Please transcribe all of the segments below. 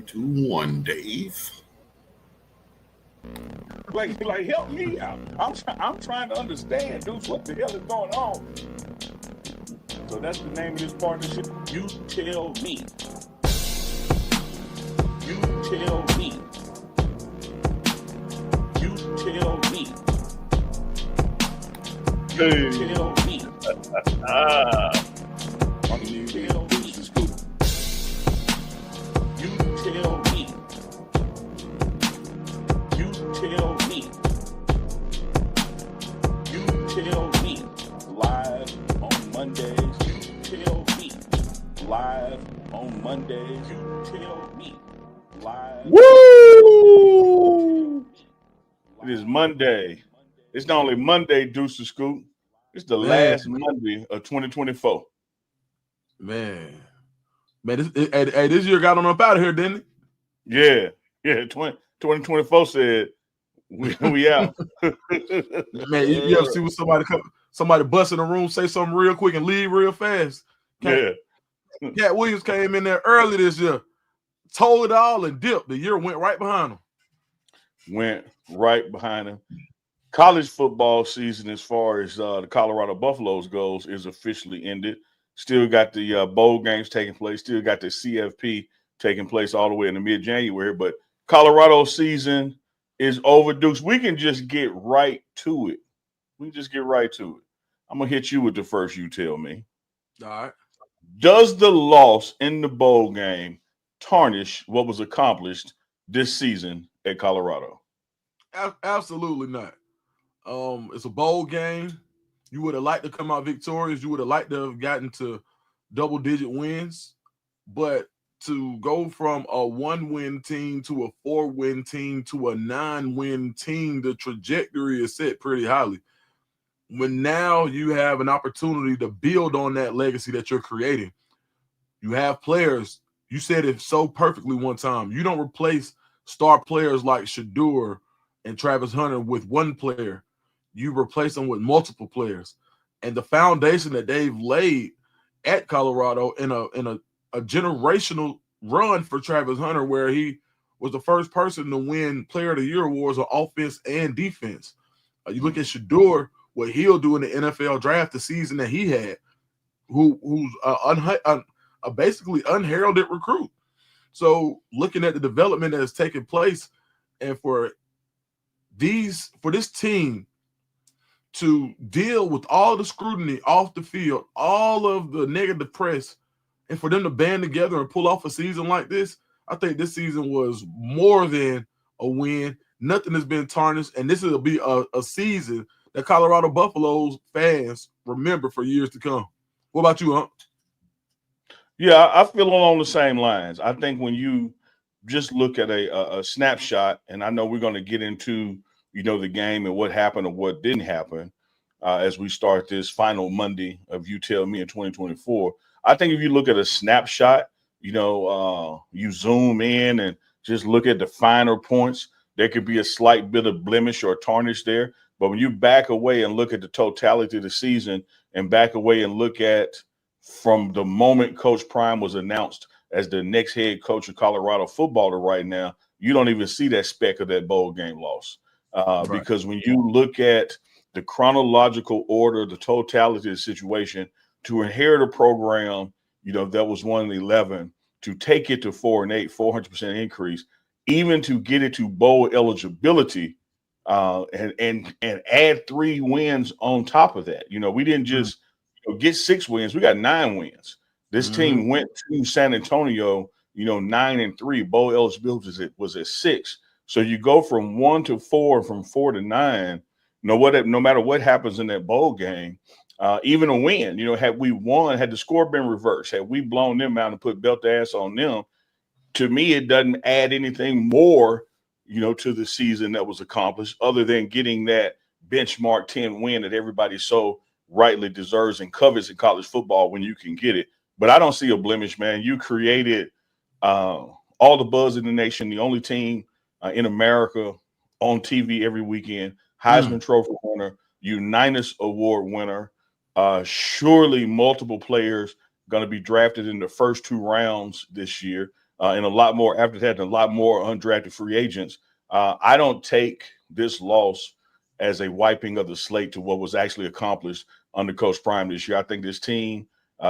2, Dave. Like, help me out. I'm trying to understand, dudes, what the hell is going on? So that's the name of this partnership. You tell me. You tell me. You tell me. You tell me. You tell me. You tell me. You tell me. You tell me. Live on Mondays. You tell me. Live on Mondays. You tell me. Live. Woo! It is Monday. It's not only Monday, Deuce to Scoop. It's the last Monday of 2024. Man, this year got on up out of here, didn't it? Yeah. 2024 said we out. Man, you ever see when somebody bust in the room, say something real quick, and leave real fast? Cat Williams came in there early this year, told it all, and dipped. The year went right behind him. College football season, as far as the Colorado Buffaloes goes, is officially ended. Still got the bowl games taking place. Still got the CFP taking place all the way in the mid-January. But Colorado season is overdue. We can just get right to it. I'm going to hit you with the first you tell me. All right. Does the loss in the bowl game tarnish what was accomplished this season at Colorado? Absolutely not. It's a bowl game. You would have liked to come out victorious. You would have liked to have gotten to double-digit wins. But to go from a 1-win team to a 4-win team to a 9-win team, the trajectory is set pretty highly. When now you have an opportunity to build on that legacy that you're creating. You have players. You said it so perfectly one time. You don't replace star players like Shedeur and Travis Hunter with one player. You replace them with multiple players. And the foundation that they've laid at Colorado in a generational run for Travis Hunter, where he was the first person to win Player of the Year awards on offense and defense. You look at Shedeur, what he'll do in the NFL draft the season that he had, who's a basically unheralded recruit. So looking at the development that has taken place, and for this team to deal with all the scrutiny off the field, all of the negative press, and for them to band together and pull off a season like this, I think this season was more than a win. Nothing has been tarnished, and this will be a season that Colorado Buffaloes fans remember for years to come. What about you, Hump? Yeah, I feel along the same lines. I think when you just look at a snapshot, and I know we're going to get into the game and what happened or what didn't happen as we start this final Monday of You Tell Me in 2024. I think if you look at a snapshot, you zoom in and just look at the finer points, there could be a slight bit of blemish or tarnish there. But when you back away and look at the totality of the season and back away and look at from the moment Coach Prime was announced as the next head coach of Colorado football to right now, you don't even see that speck of that bowl game loss. Right. Because when you look at the chronological order, the totality of the situation, to inherit a program, that was 1-11, to take it to 4-8, 400% increase, even to get it to bowl eligibility, and add 3 wins on top of that. We didn't just get 6 wins; we got 9 wins. This team went to San Antonio, 9-3. Bowl eligibility was at 6. So you go from 1 to 4, from 4 to 9. No matter what happens in that bowl game, even a win, had we won, had the score been reversed, had we blown them out and put belt ass on them, to me, it doesn't add anything more, to the season that was accomplished other than getting that benchmark 10 win that everybody so rightly deserves and covets in college football when you can get it. But I don't see a blemish, man. You created all the buzz in the nation, the only team in America on TV every weekend, Heisman Trophy winner, Unitas Award winner, surely multiple players going to be drafted in the first 2 rounds this year. and a lot more after that, and a lot more undrafted free agents. I don't take this loss as a wiping of the slate to what was actually accomplished under Coach Prime this year. I think this team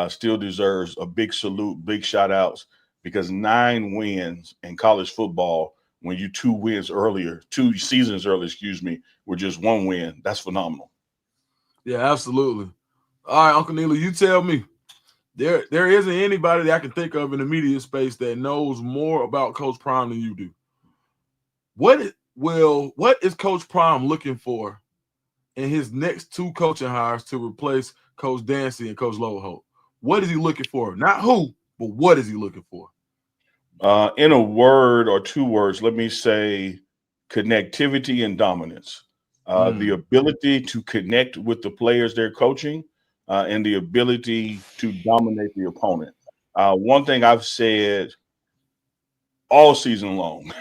still deserves a big salute, big shout outs, because 9 wins in college football, when you 2 seasons earlier, with just 1 win, that's phenomenal. Yeah, absolutely. All right, Uncle Neely, you tell me. There isn't anybody that I can think of in the media space that knows more about Coach Prime than you do. What is Coach Prime looking for in his next 2 coaching hires to replace Coach Dancy and Coach Loweholt? What is he looking for? Not who, but what is he looking for? In a word or 2 words, let me say connectivity and dominance. The ability to connect with the players they're coaching, and the ability to dominate the opponent. One thing I've said all season long,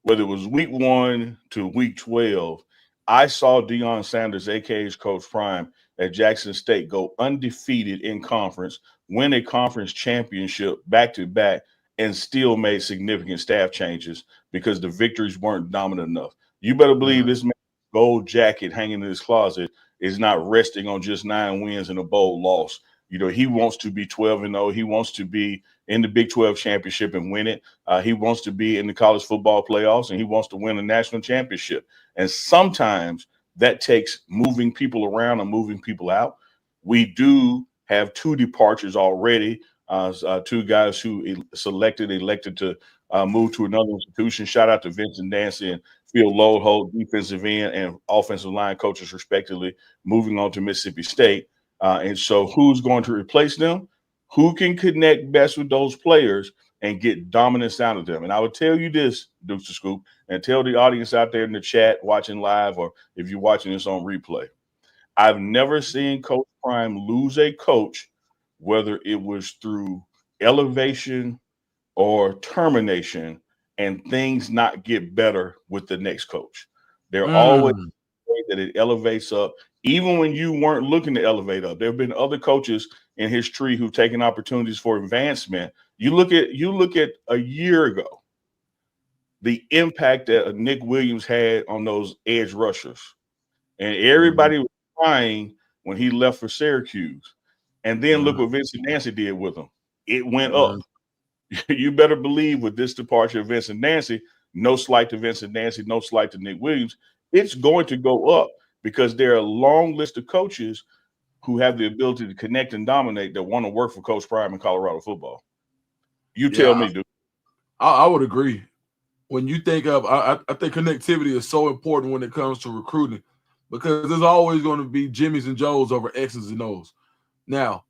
whether it was week 1 to week 12, I saw Deion Sanders, aka Coach Prime, at Jackson State go undefeated in conference, win a conference championship back to back, and still made significant staff changes because the victories weren't dominant enough. You better believe this man's gold jacket hanging in his closet is not resting on just 9 wins and a bowl loss. He wants to be 12-0. He wants to be in the Big 12 championship and win it. He wants to be in the college football playoffs, and he wants to win a national championship. And sometimes that takes moving people around and moving people out. We do have 2 departures already. 2 guys who elected to move to another institution. Shout out to Vincent Dancy and Phil Loweholt, defensive end and offensive line coaches, respectively, moving on to Mississippi State. And so who's going to replace them? Who can connect best with those players and get dominance out of them? And I would tell you this, Dukes to Scoop, and tell the audience out there in the chat watching live, or if you're watching this on replay, I've never seen Coach Prime lose a coach, whether it was through elevation or termination, and things not get better with the next coach. They're always that it elevates up, even when you weren't looking to elevate up. There have been other coaches in his tree who've taken opportunities for advancement. You look at a year ago, the impact that Nick Williams had on those edge rushers, and everybody was crying when he left for Syracuse. And then look what Vincent Nancy did with him. It went up. You better believe with this departure of Vincent Nancy, no slight to Vincent Nancy, no slight to Nick Williams, it's going to go up because there are a long list of coaches who have the ability to connect and dominate that want to work for Coach Prime in Colorado football. You tell me, dude. I would agree. When you think of, I think connectivity is so important when it comes to recruiting, because there's always going to be Jimmys and Joes over X's and O's. Now,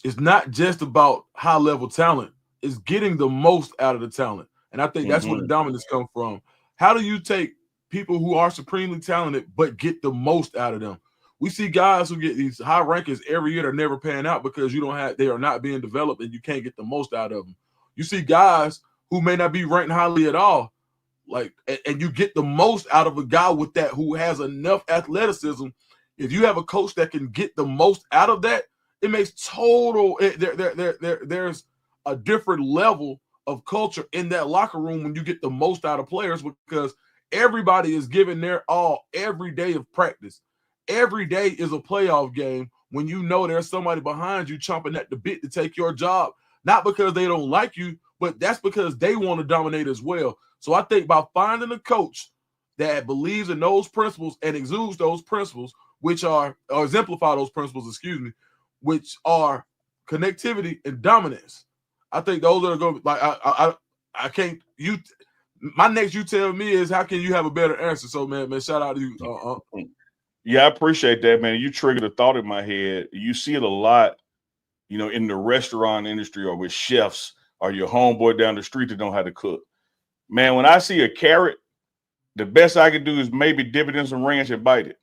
it's not just about high-level talent. It's getting the most out of the talent. And I think that's where the dominance comes from. How do you take people who are supremely talented but get the most out of them? We see guys who get these high rankings every year that never pan out because they are not being developed and you can't get the most out of them. You see guys who may not be ranked highly at all, and you get the most out of a guy with that who has enough athleticism. If you have a coach that can get the most out of that, it makes there's a different level of culture in that locker room when you get the most out of players, because everybody is giving their all every day of practice. Every day is a playoff game when you know there's somebody behind you chomping at the bit to take your job, not because they don't like you, but that's because they want to dominate as well. So I think by finding a coach that believes in those principles and exudes those principles, or exemplify those principles, which are connectivity and dominance, I think those are going to be I can't. My next you tell me is, how can you have a better answer? So man, shout out to you. Yeah, I appreciate that, man. You triggered a thought in my head. You see it a lot, in the restaurant industry or with chefs or your homeboy down the street that don't know how to cook. Man, when I see a carrot, the best I can do is maybe dip it in some ranch and bite it.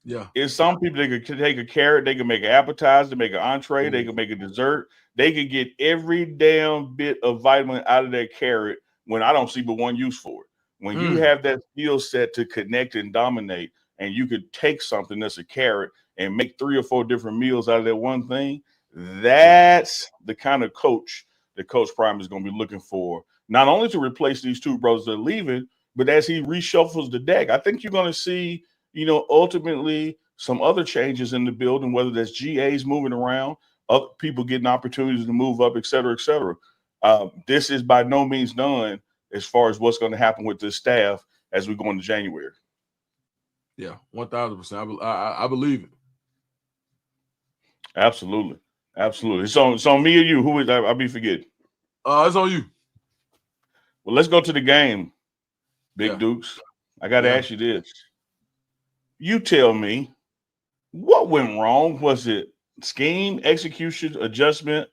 Yeah. It's some people that can take a carrot, they can make an appetizer, make an entree, they can make a dessert. They can get every damn bit of vitamin out of that carrot when I don't see but one use for it. When you have that skill set to connect and dominate, and you could take something that's a carrot and make 3 or 4 different meals out of that one thing, that's the kind of coach that Coach Prime is going to be looking for, not only to replace these two brothers that are leaving, but as he reshuffles the deck. I think you're going to see, ultimately some other changes in the building, whether that's GAs moving around, other people getting opportunities to move up, et cetera, et cetera. This is by no means done as far as what's going to happen with this staff as we go into January. Yeah, 1,000%. I believe it. Absolutely. It's on me or you. Who is I'll be forgetting. It's on you. Well, let's go to the game, Big Dukes. I got to ask you this. You tell me, what went wrong? Was it scheme, execution, adjustment?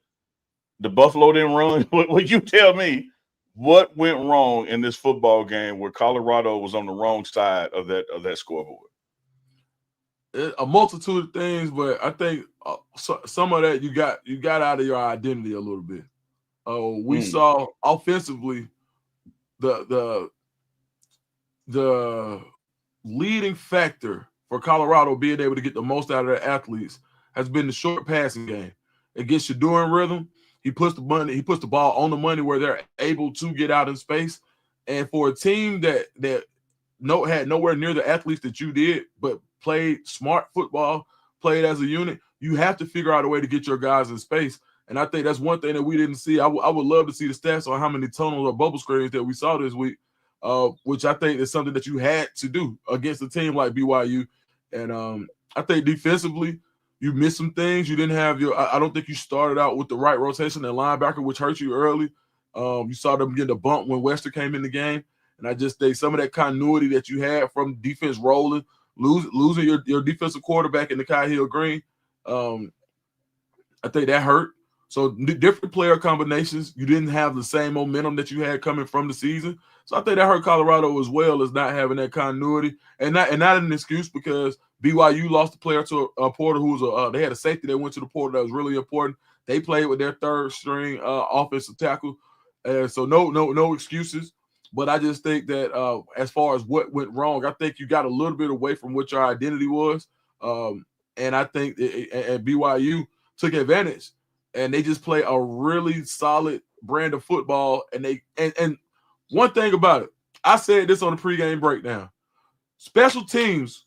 The Buffalo didn't run? Would you tell me what went wrong in this football game where Colorado was on the wrong side of that scoreboard? A multitude of things, but I think some of that you got out of your identity a little bit. We saw offensively the leading factor for Colorado being able to get the most out of their athletes has been the short passing game. It gets Shedeur in rhythm. He puts the ball on the money where they're able to get out in space. And for a team that had nowhere near the athletes that you did, but played smart football, played as a unit, you have to figure out a way to get your guys in space. And I think that's one thing that we didn't see. I would love to see the stats on how many tunnels or bubble screens that we saw this week, which I think is something that you had to do against a team like BYU. And I think defensively, you missed some things. You didn't have I don't think you started out with the right rotation and linebacker, which hurt you early. You saw them get a bump when Wester came in the game. And I just think some of that continuity that you had from defense rolling, losing your defensive quarterback in the Kyle Green, I think that hurt. So different player combinations, you didn't have the same momentum that you had coming from the season. So I think that hurt Colorado as well as not having that continuity, and not an excuse because BYU lost a player to a Porter who was they had a safety that went to the Porter that was really important. They played with their third string offensive tackle, so no excuses. But I just think that as far as what went wrong, I think you got a little bit away from what your identity was, and I think and BYU took advantage. And they just play a really solid brand of football. And one thing about it, I said this on the pregame breakdown. Special teams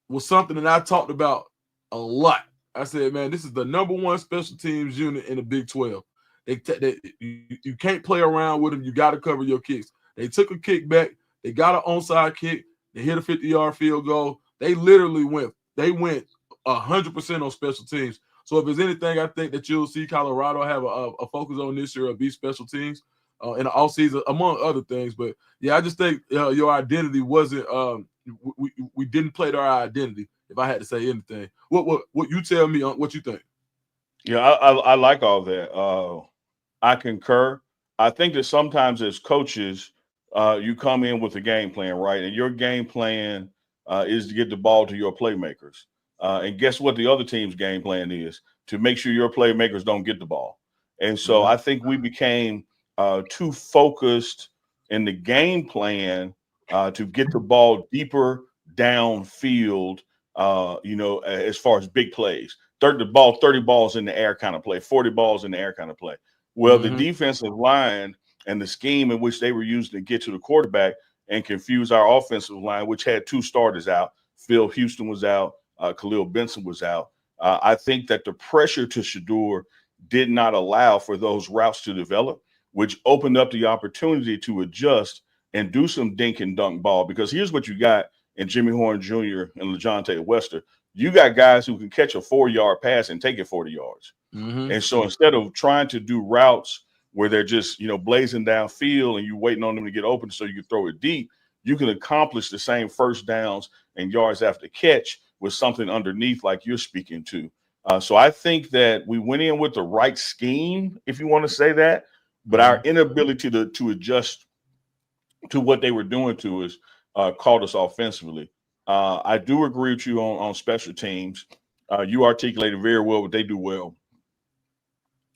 was something that I talked about a lot. I said, man, this is the number one special teams unit in the Big 12. You can't play around with them. You got to cover your kicks. They took a kick back. They got an onside kick. They hit a 50-yard field goal. They literally went 100% on special teams. So if there's anything I think that you'll see Colorado have a focus on this year, will be special teams in the offseason, among other things. But, yeah, I just think your identity wasn't we didn't play to our identity, if I had to say anything. What you tell me on what you think? Yeah, I like all that. I concur. I think that sometimes as coaches, you come in with a game plan, right? And your game plan is to get the ball to your playmakers. And guess what the other team's game plan is? To make sure your playmakers don't get the ball. And so I think we became too focused in the game plan to get the ball deeper downfield, as far as big plays. 30 balls in the air kind of play, 40 balls in the air kind of play. Well, the defensive line and the scheme in which they were using to get to the quarterback and confuse our offensive line, which had two starters out. Phil Houston was out. Khalil Benson was out. I think that the pressure to Shedeur did not allow for those routes to develop, which opened up the opportunity to adjust and do some dink and dunk ball. Because here's what you got in Jimmy Horn Jr. and LeJontay Wester. You got guys who can catch a 4-yard pass and take it 40 yards. And so instead of trying to do routes where they're just, blazing downfield and you waiting on them to get open so you can throw it deep, you can accomplish the same first downs and yards after catch with something underneath like you're speaking to. So I think that we went in with the right scheme, if you want to say that, but our inability to adjust to what they were doing to us caught us offensively. I do agree with you on special teams. You articulated very well what they do well.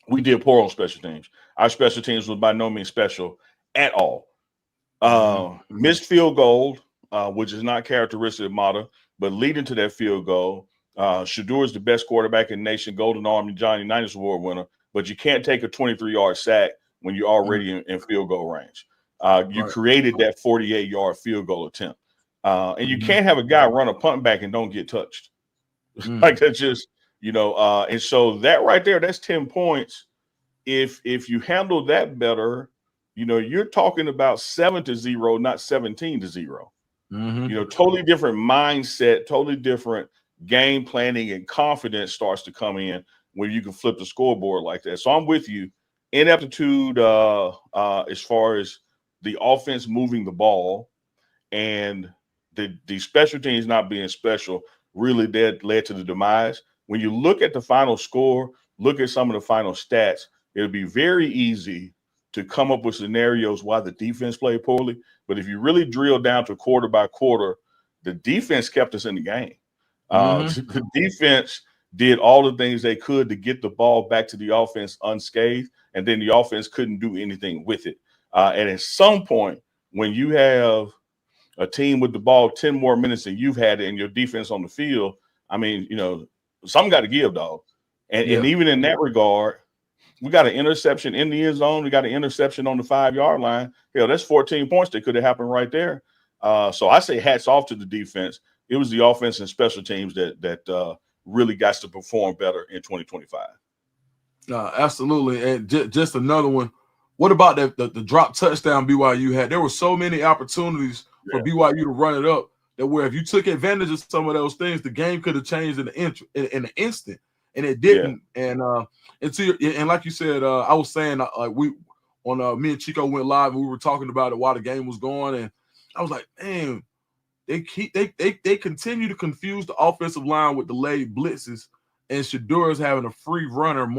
We did poor on special teams. Our special teams was by no means special at all. Missed field goal, which is not characteristic of Mata, but leading to that field goal, Shedeur is the best quarterback in the nation, Golden Arm and Johnny Unitas Award winner, but you can't take a 23-yard sack when you're already in field goal range. You created that 48-yard field goal attempt. And you can't have a guy run a punt back and don't get touched. Like that's just, and so that right there, that's 10 points. If you handle that better, you're talking about 7-0, not 17-0. Totally different mindset, totally different game planning, and confidence starts to come in when you can flip the scoreboard like that. So I'm with you. Ineptitude as far as the offense moving the ball and the special teams not being special really led to the demise. When you look at the final score, look at some of the final stats, it'll be very easy to come up with scenarios why the defense played poorly. But if you really drill down to quarter by quarter, the defense kept us in the game. The defense did all the things they could to get the ball back to the offense unscathed, and then the offense couldn't do anything with it. And at some point, when you have a team with the ball 10 more minutes than you've had it and your defense on the field, I mean, something got to give, dog. And even in that regard, we got an interception in the end zone. We got an interception on the 5-yard line. Hell, that's 14 points that could have happened right there. So I say hats off to the defense. It was the offense and special teams that really got to perform better in 2025. Absolutely. And just another one. What about the drop touchdown BYU had? There were so many opportunities for BYU to run it up that where if you took advantage of some of those things, the game could have changed in an instant, and it didn't. And like you said, I was saying me and Chico went live and we were talking about it while the game was going, and I was like, man, they continue to confuse the offensive line with delayed blitzes, and Shadur's having a free runner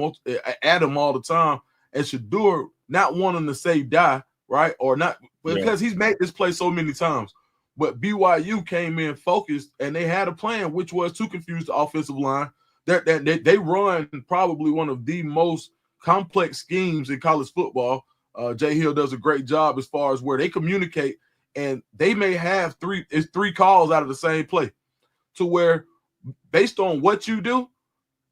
at him all the time, and Shadur not wanting to say die, right? Or not, because he's made this play so many times. But BYU came in focused, and they had a plan, which was to confuse the offensive line. They run probably one of the most complex schemes in college football. Jay Hill does a great job as far as where they communicate, and they may have three calls out of the same play, to where based on what you do,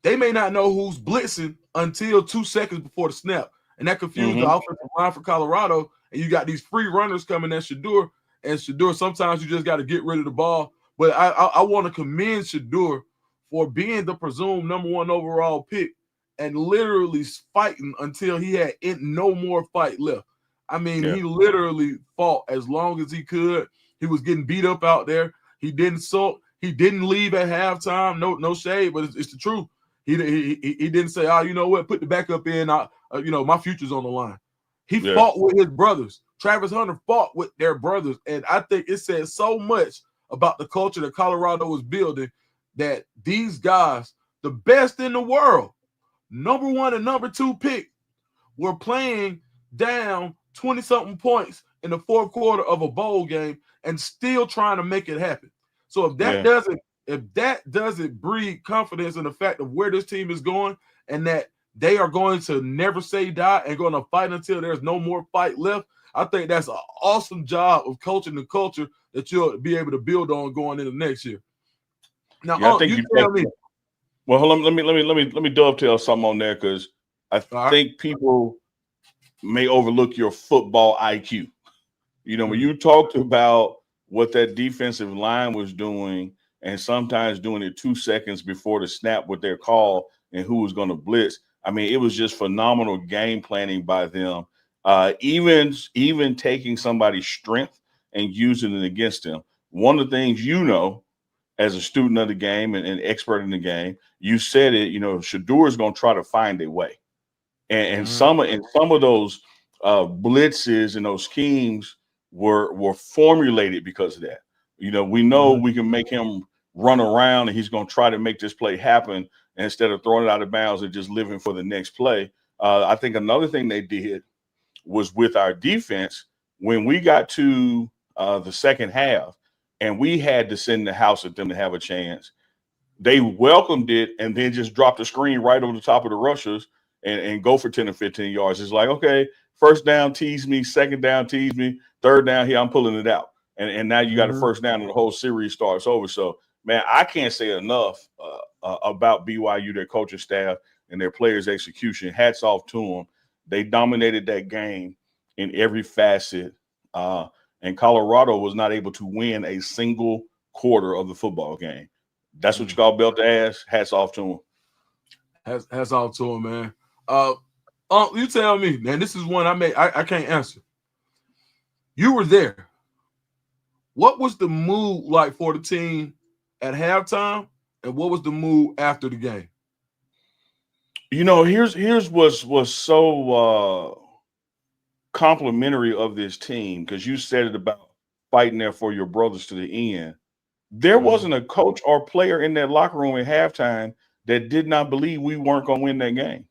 they may not know who's blitzing until 2 seconds before the snap. And that confused the offensive line for Colorado. And you got these free runners coming at Shadur. And Shadur, sometimes you just got to get rid of the ball. But I want to commend Shadur for being the presumed #1 overall pick and literally fighting until he had no more fight left. I mean, he literally fought as long as he could. He was getting beat up out there. He didn't sulk. He didn't leave at halftime. No shade, but it's the truth. He didn't say, you know what, put the backup in. My future's on the line. He fought with his brothers. Travis Hunter fought with their brothers. And I think it says so much about the culture that Colorado was building that these guys, the best in the world, #1 and #2 pick, were playing down 20-something points in the fourth quarter of a bowl game and still trying to make it happen. So if that doesn't breed confidence in the fact of where this team is going and that they are going to never say die and going to fight until there's no more fight left, I think that's an awesome job of coaching the culture that you'll be able to build on going into next year. Now, I think you tell me. Well, hold on, let me dovetail something on there, because I think people may overlook your football IQ. When you talked about what that defensive line was doing, and sometimes doing it 2 seconds before the snap with their call and who was going to blitz. I mean, it was just phenomenal game planning by them. Even taking somebody's strength and using it against them. One of the things, as a student of the game and expert in the game, you said it, Shadur is going to try to find a way. And some of those blitzes and those schemes were formulated because of that. We know we can make him run around and he's going to try to make this play happen instead of throwing it out of bounds and just living for the next play. I think another thing they did was with our defense, when we got to the second half and we had to send the house at them to have a chance, they welcomed it and then just dropped the screen right over the top of the rushers and go for 10 or 15 yards. It's like, okay, first down, tease me, second down, tease me, third down, here, I'm pulling it out. And now you got a first down and the whole series starts over. So, man, I can't say enough about BYU, their coaching staff. and their players' execution. Hats off to them. They dominated that game in every facet. And Colorado was not able to win a single quarter of the football game. That's what you call belt the ass. Hats off to them. Hats off to him, man. You tell me, man. This is one I can't answer. You were there. What was the mood like for the team at halftime, and what was the mood after the game? You know, here's what's so complimentary of this team, because you said it about fighting there for your brothers to the end. There wasn't a coach or player in that locker room at halftime that did not believe we weren't going to win that game.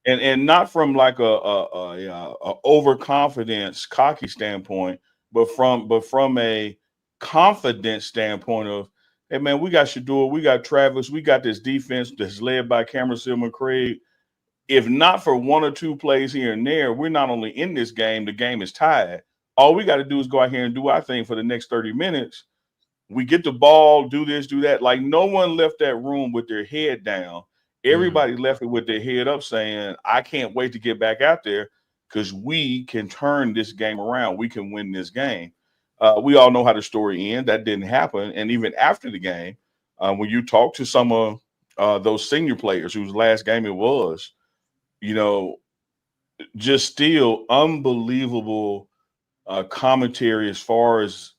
And not from like a overconfidence, cocky standpoint, but from a confidence standpoint of, hey man, we got Shador, we got Travis, we got this defense that's led by Cameron Silman-Craig. If not for one or two plays here and there, we're not only in this game, the game is tied. All we got to do is go out here and do our thing for the next 30 minutes. We get the ball, do this, do that. Like, no one left that room with their head down. Everybody left it with their head up saying, I can't wait to get back out there because we can turn this game around. We can win this game. We all know how the story ends. That didn't happen. And even after the game, when you talk to some of those senior players whose last game it was, you know, just still unbelievable commentary as far as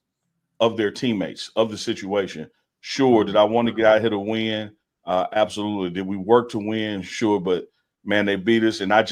of their teammates, of the situation. Sure, did I want to get out here to win? Absolutely. Did we work to win? Sure, but man, they beat us, and I'm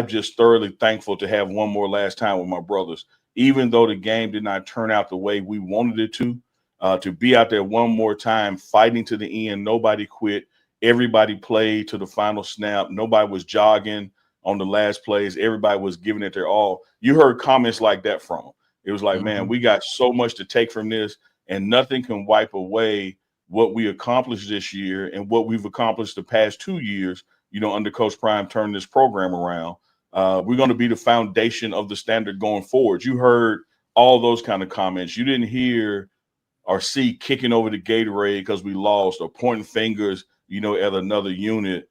just thoroughly thankful to have one more last time with my brothers. Even though the game did not turn out the way we wanted it to be out there one more time, fighting to the end. Nobody quit. Everybody played to the final snap. Nobody was jogging on the last plays. Everybody was giving it their all. You heard comments like that from them. It was like, man, we got so much to take from this, and nothing can wipe away what we accomplished this year and what we've accomplished the past 2 years, you know, under Coach Prime turning this program around. We're going to be the foundation of the standard going forward. You heard all those kind of comments. You didn't hear or see kicking over the Gatorade because we lost or pointing fingers, you know, at another unit.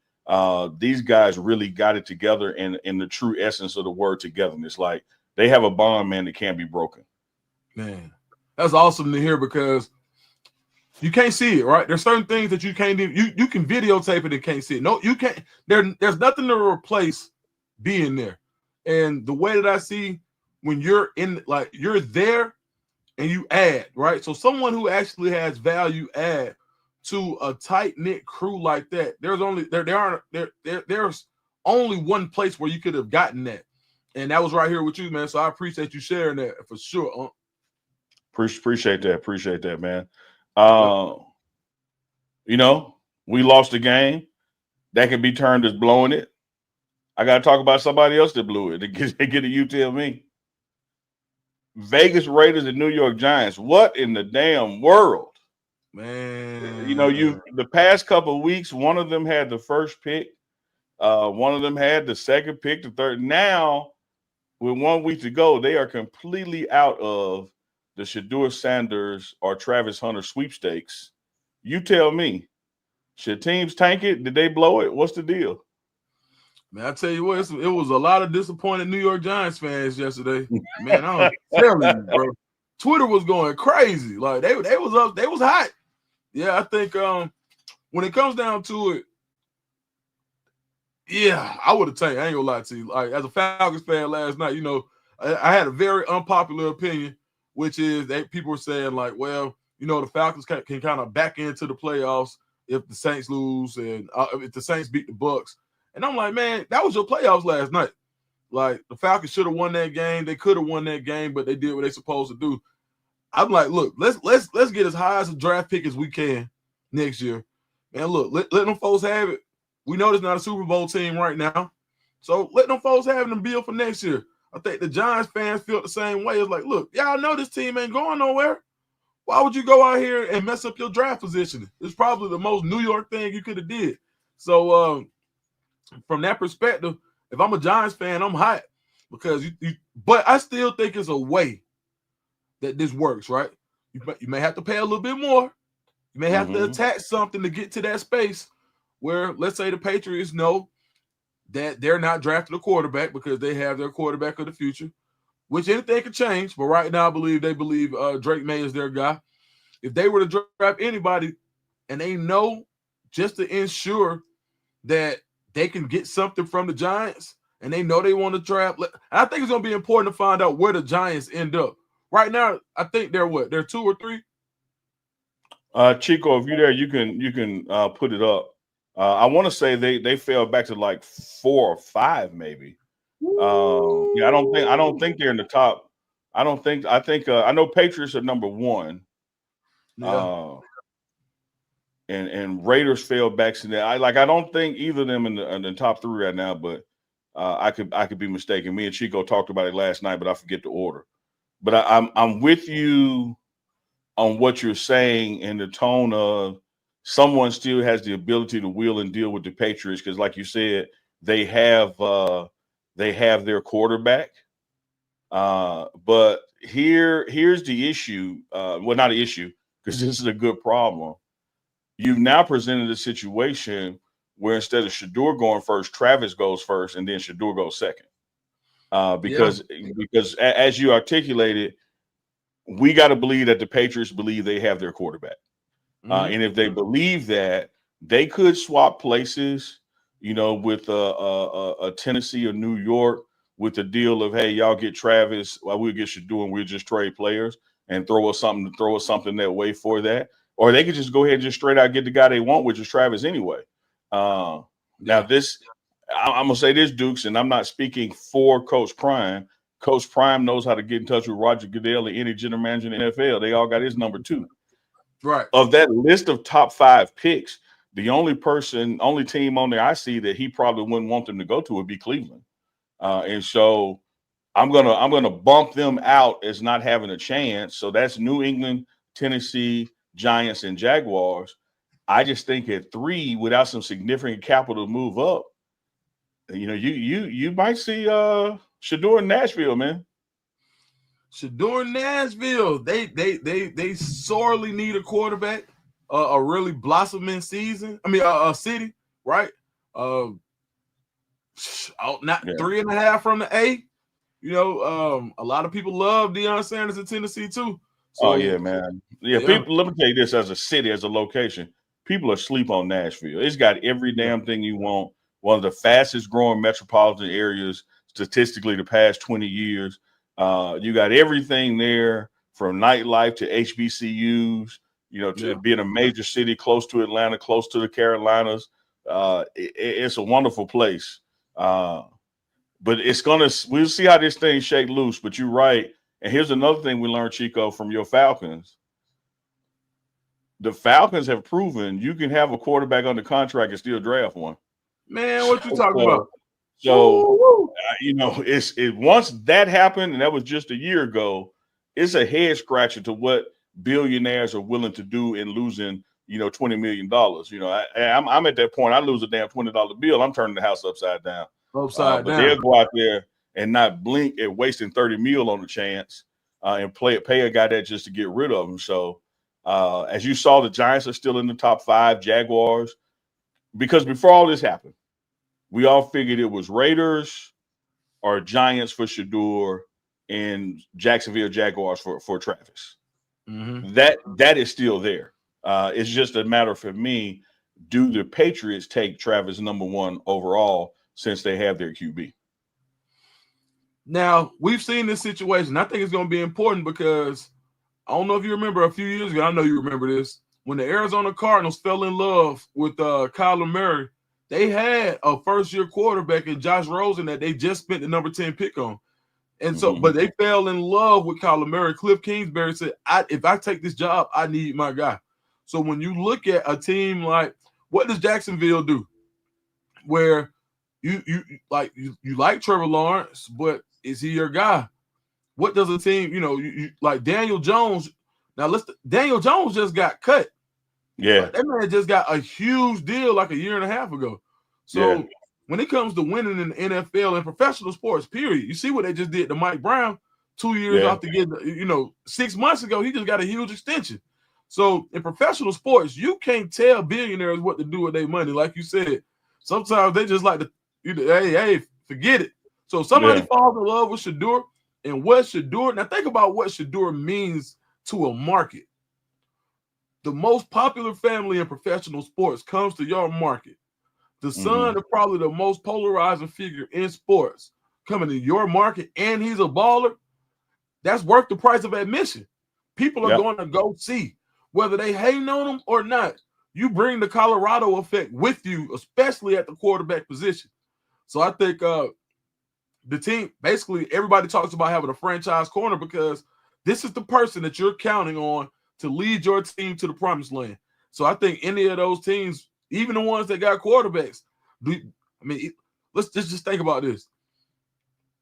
These guys really got it together in the true essence of the word togetherness. Like, they have a bond, man, that can't be broken. Man, that's awesome to hear because you can't see it, right? There's certain things that you can't do. You can videotape it and can't see it. No, you can't. There's nothing to replace being there. And the way that I see when you're in, like, you're there and you add, right? So someone who actually has value add to a tight-knit crew like that, there's only one place where you could have gotten that. And that was right here with you, man. So I appreciate you sharing that for sure. Appreciate that, man. You know, we lost the game. That can be termed as blowing it. I got to talk about somebody else that blew it. They get a you tell me. Vegas Raiders and New York Giants. What in the damn world? Man. You know, the past couple of weeks, one of them had the first pick. One of them had the second pick, the third. Now, with 1 week to go, they are completely out of the Shador Sanders or Travis Hunter sweepstakes. You tell me, should teams tank it? Did they blow it? What's the deal? Man, I tell you what, it was a lot of disappointed New York Giants fans yesterday. Man, I'm telling you, bro. Twitter was going crazy. Like, they was up, they was hot. Yeah, I think when it comes down to it, yeah, I would have tanked. I ain't gonna lie to you. Like, as a Falcons fan last night, you know, I had a very unpopular opinion, which is that people were saying, like, well, you know, the Falcons can kind of back into the playoffs if the Saints lose and if the Saints beat the Bucks. And I'm like, man, that was your playoffs last night. Like, the Falcons should have won that game. They could have won that game, but they did what they supposed to do. I'm like, look, let's get as high as a draft pick as we can next year. Man, look, let them folks have it. We know there's not a Super Bowl team right now. So let them folks have it and build for next year. I think the Giants fans feel the same way. It's like, look, y'all know this team ain't going nowhere. Why would you go out here and mess up your draft position? It's probably the most New York thing you could have did. So from that perspective, if I'm a Giants fan, I'm hot because but I still think it's a way that this works, right? You may have to pay a little bit more. You may have to attach something to get to that space where let's say the Patriots know that they're not drafting a quarterback because they have their quarterback of the future, which anything could change. But right now, they believe Drake May is their guy. If they were to draft anybody and they know just to ensure that they can get something from the Giants and they know they want to draft, I think it's going to be important to find out where the Giants end up. Right now, I think they're what? They're 2 or 3? Chico, if you're there, you can put it up. I want to say they fell back to like 4 or 5, maybe. Yeah, I don't think they're in the top. I think I know Patriots are number 1. Yeah. And Raiders fell back to that. I don't think either of them in the top 3 right now, but I could be mistaken. Me and Chico talked about it last night, but I forget the order. But I'm with you on what you're saying in the tone of someone still has the ability to wheel and deal with the Patriots because, like you said, they have their quarterback. But here's the issue. Well, not an issue because this is a good problem. You've now presented a situation where instead of Shador going first, Travis goes first, and then Shador goes second. Because as you articulated, we got to believe that the Patriots believe they have their quarterback. And if they believe that, they could swap places, with a Tennessee or New York with the deal of, hey, y'all get Travis, while we'll get Shador, and we'll just trade players and throw us something that way for that. Or they could just go ahead and just straight out get the guy they want, which is Travis anyway. Now this, I'm gonna say this, Dukes, and I'm not speaking for Coach Prime. Coach Prime knows how to get in touch with Roger Goodell and any general manager in the NFL. They all got his number too. Right. Of that list of top 5 picks, the only team on there I see that he probably wouldn't want them to go to would be Cleveland. And so I'm gonna bump them out as not having a chance. So that's New England, Tennessee, Giants, and Jaguars. I just think at 3, without some significant capital to move up, you might see Shador in Nashville, man. Shador in Nashville. They sorely need a quarterback. A really blossoming season. I mean, a city, right? Not 3.5 from the A. A lot of people love Deion Sanders in Tennessee too. So, oh yeah, man. Yeah, people. Let me tell you this: as a city, as a location, people are asleep on Nashville. It's got every damn thing you want. One of the fastest growing metropolitan areas statistically the past 20 years. You got everything there from nightlife to HBCUs. To being a major city close to Atlanta, close to the Carolinas. It's a wonderful place. But we'll see how this thing shake loose. But you're right. And here's another thing we learned, Chico, from your Falcons. The Falcons have proven you can have a quarterback under contract and still draft one. Man, what you talking about? So, once that happened, and that was just a year ago, it's a head scratcher to what billionaires are willing to do in losing, $20 million. I'm at that point. I lose a damn $20 bill. I'm turning the house upside down. But they'll go out there and not blink at wasting $30 million on the chance and pay a guy that just to get rid of him. So as you saw, the Giants are still in the top 5, Jaguars, because before all this happened, we all figured it was Raiders or Giants for Shador and Jacksonville Jaguars for Travis. Mm-hmm. That is still there. It's just a matter for me, do the Patriots take Travis number 1 overall since they have their QB? Now, we've seen this situation. I think it's going to be important because I don't know if you remember a few years ago. I know you remember this. When the Arizona Cardinals fell in love with Kyler Murray, they had a first-year quarterback in Josh Rosen that they just spent the number 10 pick on. And so, but they fell in love with Kyler Murray. Cliff Kingsbury said, if I take this job, I need my guy. So when you look at a team like, what does Jacksonville do? Where you like Trevor Lawrence, but is he your guy? What does a team, you like Daniel Jones? Now Daniel Jones just got cut. Yeah. That man just got a huge deal like a year and a half ago. So when it comes to winning in the NFL and professional sports, period, you see what they just did to Mike Brown 2 years after getting, 6 months ago, he just got a huge extension. So in professional sports, you can't tell billionaires what to do with their money. Like you said, sometimes they just like to, hey, forget it. So if somebody falls in love with Shedeur and what Shedeur, now think about what Shedeur means to a market. The most popular family in professional sports comes to your market. The son of probably the most polarizing figure in sports coming to your market, and he's a baller. That's worth the price of admission. People are going to go see, whether they hating on him or not. You bring the Colorado effect with you, especially at the quarterback position. So I think the team, basically everybody talks about having a franchise corner because this is the person that you're counting on to lead your team to the promised land. So I think any of those teams, even the ones that got quarterbacks, let's just think about this.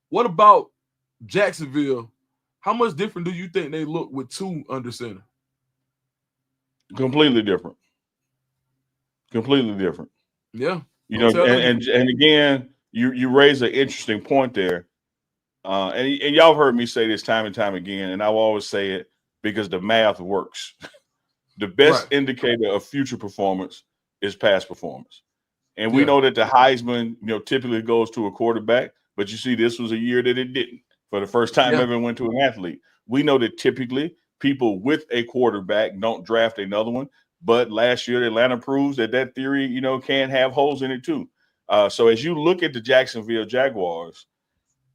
What about Jacksonville? How much different do you think they look with two under center? Completely different. Completely different. Yeah. You know, and again, you raise an interesting point there. And y'all have heard me say this time and time again, and I will always say it because the math works. The best indicator of future performance is past performance. And we know that the Heisman, typically goes to a quarterback, but you see this was a year that it didn't. For the first time ever went to an athlete. We know that typically people with a quarterback don't draft another one, but last year Atlanta proves that theory, can have holes in it too. So as you look at the Jacksonville Jaguars,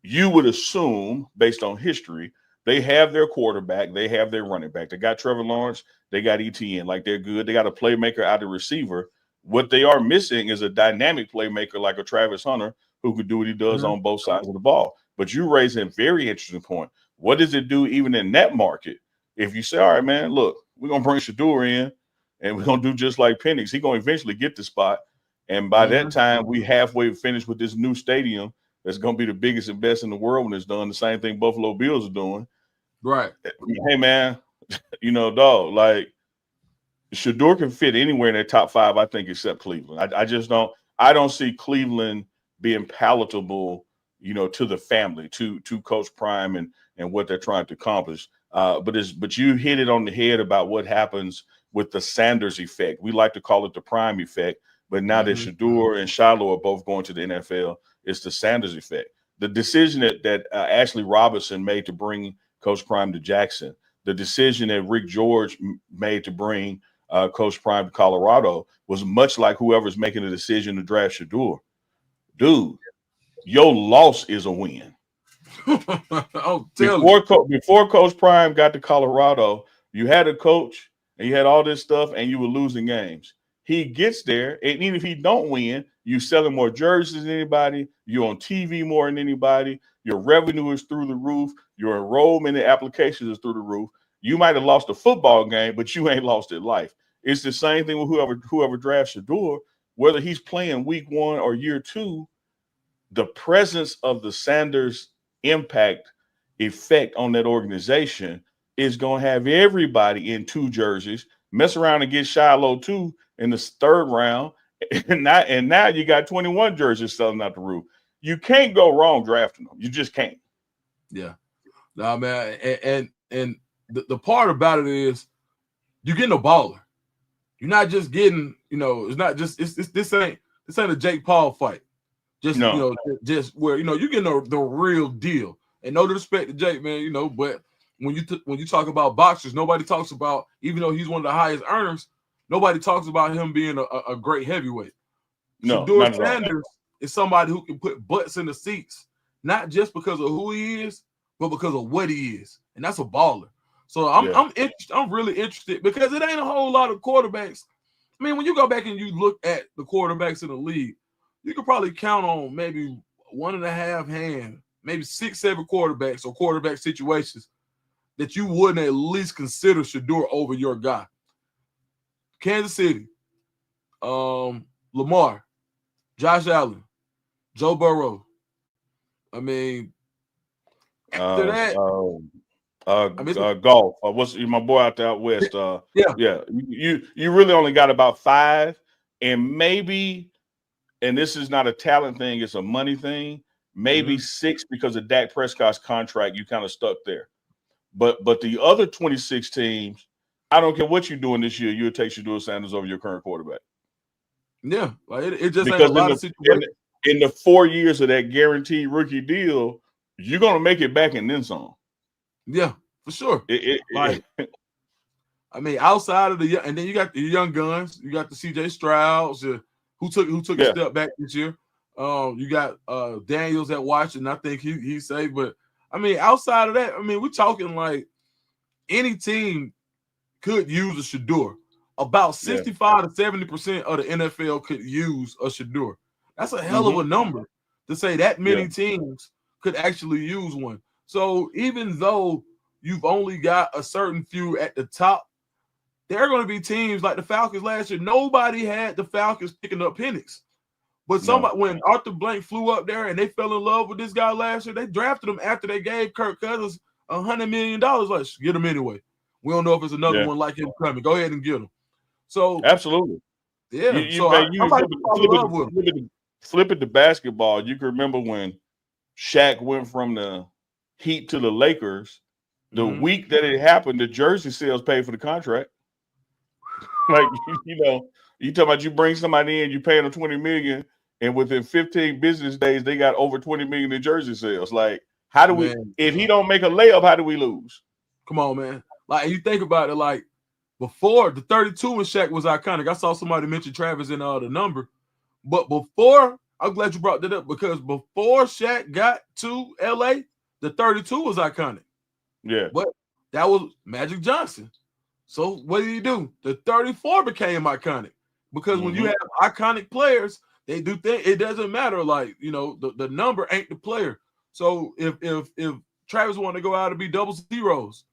you would assume, based on history, they have their quarterback, they have their running back. They got Trevor Lawrence, they got ETN, like they're good. They got a playmaker out of receiver. What they are missing is a dynamic playmaker like a Travis Hunter who could do what he does on both sides of the ball. But you raise a very interesting point. What does it do even in that market? If you say, all right, man, look, we're going to bring Shedeur in and we're going to do just like Penix. He's going to eventually get the spot. And by that time, we halfway finished with this new stadium that's going to be the biggest and best in the world when it's done. The same thing Buffalo Bills are doing. Right. Hey, man, dog, like Shedeur can fit anywhere in their top five, I think, except Cleveland. I don't see Cleveland being palatable, to the family, to Coach Prime and what they're trying to accomplish. But you hit it on the head about what happens with the Sanders effect. We like to call it the Prime effect, but now that Shedeur and Shiloh are both going to the NFL, it's the Sanders effect. The decision that Ashley Robinson made to bring Coach Prime to Jackson, the decision that Rick George made to bring Coach Prime to Colorado was much like whoever's making the decision to draft Shedeur. Dude, your loss is a win. Before Coach Prime got to Colorado, you had a coach and you had all this stuff and you were losing games. He gets there, and even if he don't win, you selling more jerseys than anybody. You're on TV more than anybody. Your revenue is through the roof. Your enrollment in applications is through the roof. You might have lost a football game, but you ain't lost it life. It's the same thing with whoever drafts Shedeur, whether he's playing week 1 or year 2. The presence of the Sanders impact effect on that organization is going to have everybody in 2 jerseys, mess around and get Shiloh 2 in the 3rd round. And now you got 21 jerseys selling out the roof. You can't go wrong drafting them. You just can't. Yeah. Nah, man. And the part about it is you're getting a baller. You're not just getting, it's not just this ain't a Jake Paul fight. Just just where you're getting the real deal. And no disrespect to Jake, man, but when you talk about boxers, nobody talks about, even though he's one of the highest earners, nobody talks about him being a great heavyweight. No, Shedeur Sanders is somebody who can put butts in the seats, not just because of who he is, but because of what he is, and that's a baller. So I'm really interested because it ain't a whole lot of quarterbacks. I mean, when you go back and you look at the quarterbacks in the league, you could probably count on maybe 1.5 hand, maybe 6-7 quarterbacks or quarterback situations that you wouldn't at least consider Shedeur over your guy. Kansas City, Lamar, Josh Allen, Joe Burrow. I mean, after that, golf. What's my boy out there out west? Yeah. You really only got about 5, and maybe, and this is not a talent thing; it's a money thing. Maybe 6 because of Dak Prescott's contract. You kind of stuck there, but the other 26 teams, I don't care what you're doing this year, you'll take Shedeur Sanders over your current quarterback. Yeah, like it just ain't a Because lot of situations. in the 4 years of that guaranteed rookie deal, you're gonna make it back and then some. Yeah, for sure. Like, I mean, outside of and then you got the young guns. You got the C.J. Strouds, who took a step back this year. You got Daniels at Washington. I think he's safe. But I mean, outside of that, I mean, we're talking like any team could use a Shedeur. About 65 to 70% of the NFL could use a Shedeur. That's a hell of a number to say that many teams could actually use one. So even though you've only got a certain few at the top, there are going to be teams like the Falcons last year. Nobody had the Falcons picking up Penix. But when Arthur Blank flew up there and they fell in love with this guy last year, they drafted him after they gave Kirk Cousins $100 million. Like, get him anyway. We don't know if it's another one like him coming. Go ahead and get him. So absolutely. Yeah. Flip it to basketball. You can remember when Shaq went from the Heat to the Lakers. The week that it happened, the jersey sales paid for the contract. Like, you talking about you bring somebody in, you pay them $20 million, and within 15 business days, they got over $20 million in jersey sales. Like, how do we? If he don't make a layup, how do we lose? Come on, man. Like, you think about it, like before the 32 and Shaq was iconic. I saw somebody mention Travis in the number, but before, I'm glad you brought that up because before Shaq got to LA, the 32 was iconic. Yeah, but that was Magic Johnson. So what did he do? The 34 became iconic because when you have iconic players, they do things. It doesn't matter, like the number ain't the player. So if Travis wanted to go out and be double zeros,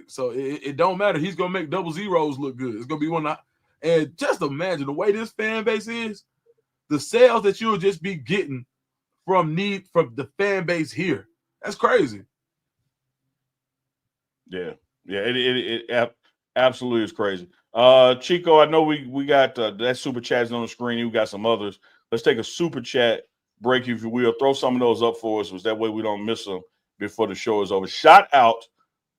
so it don't matter. He's gonna make double zeros look good. It's gonna be one. And just imagine the way this fan base is, the sales that you'll just be getting from the fan base here. That's crazy. Yeah, it absolutely is crazy. Chico, I know we got that super chat's on the screen. We got some others. Let's take a super chat break, if you will. Throw some of those up for us, so that way we don't miss them before the show is over. Shout out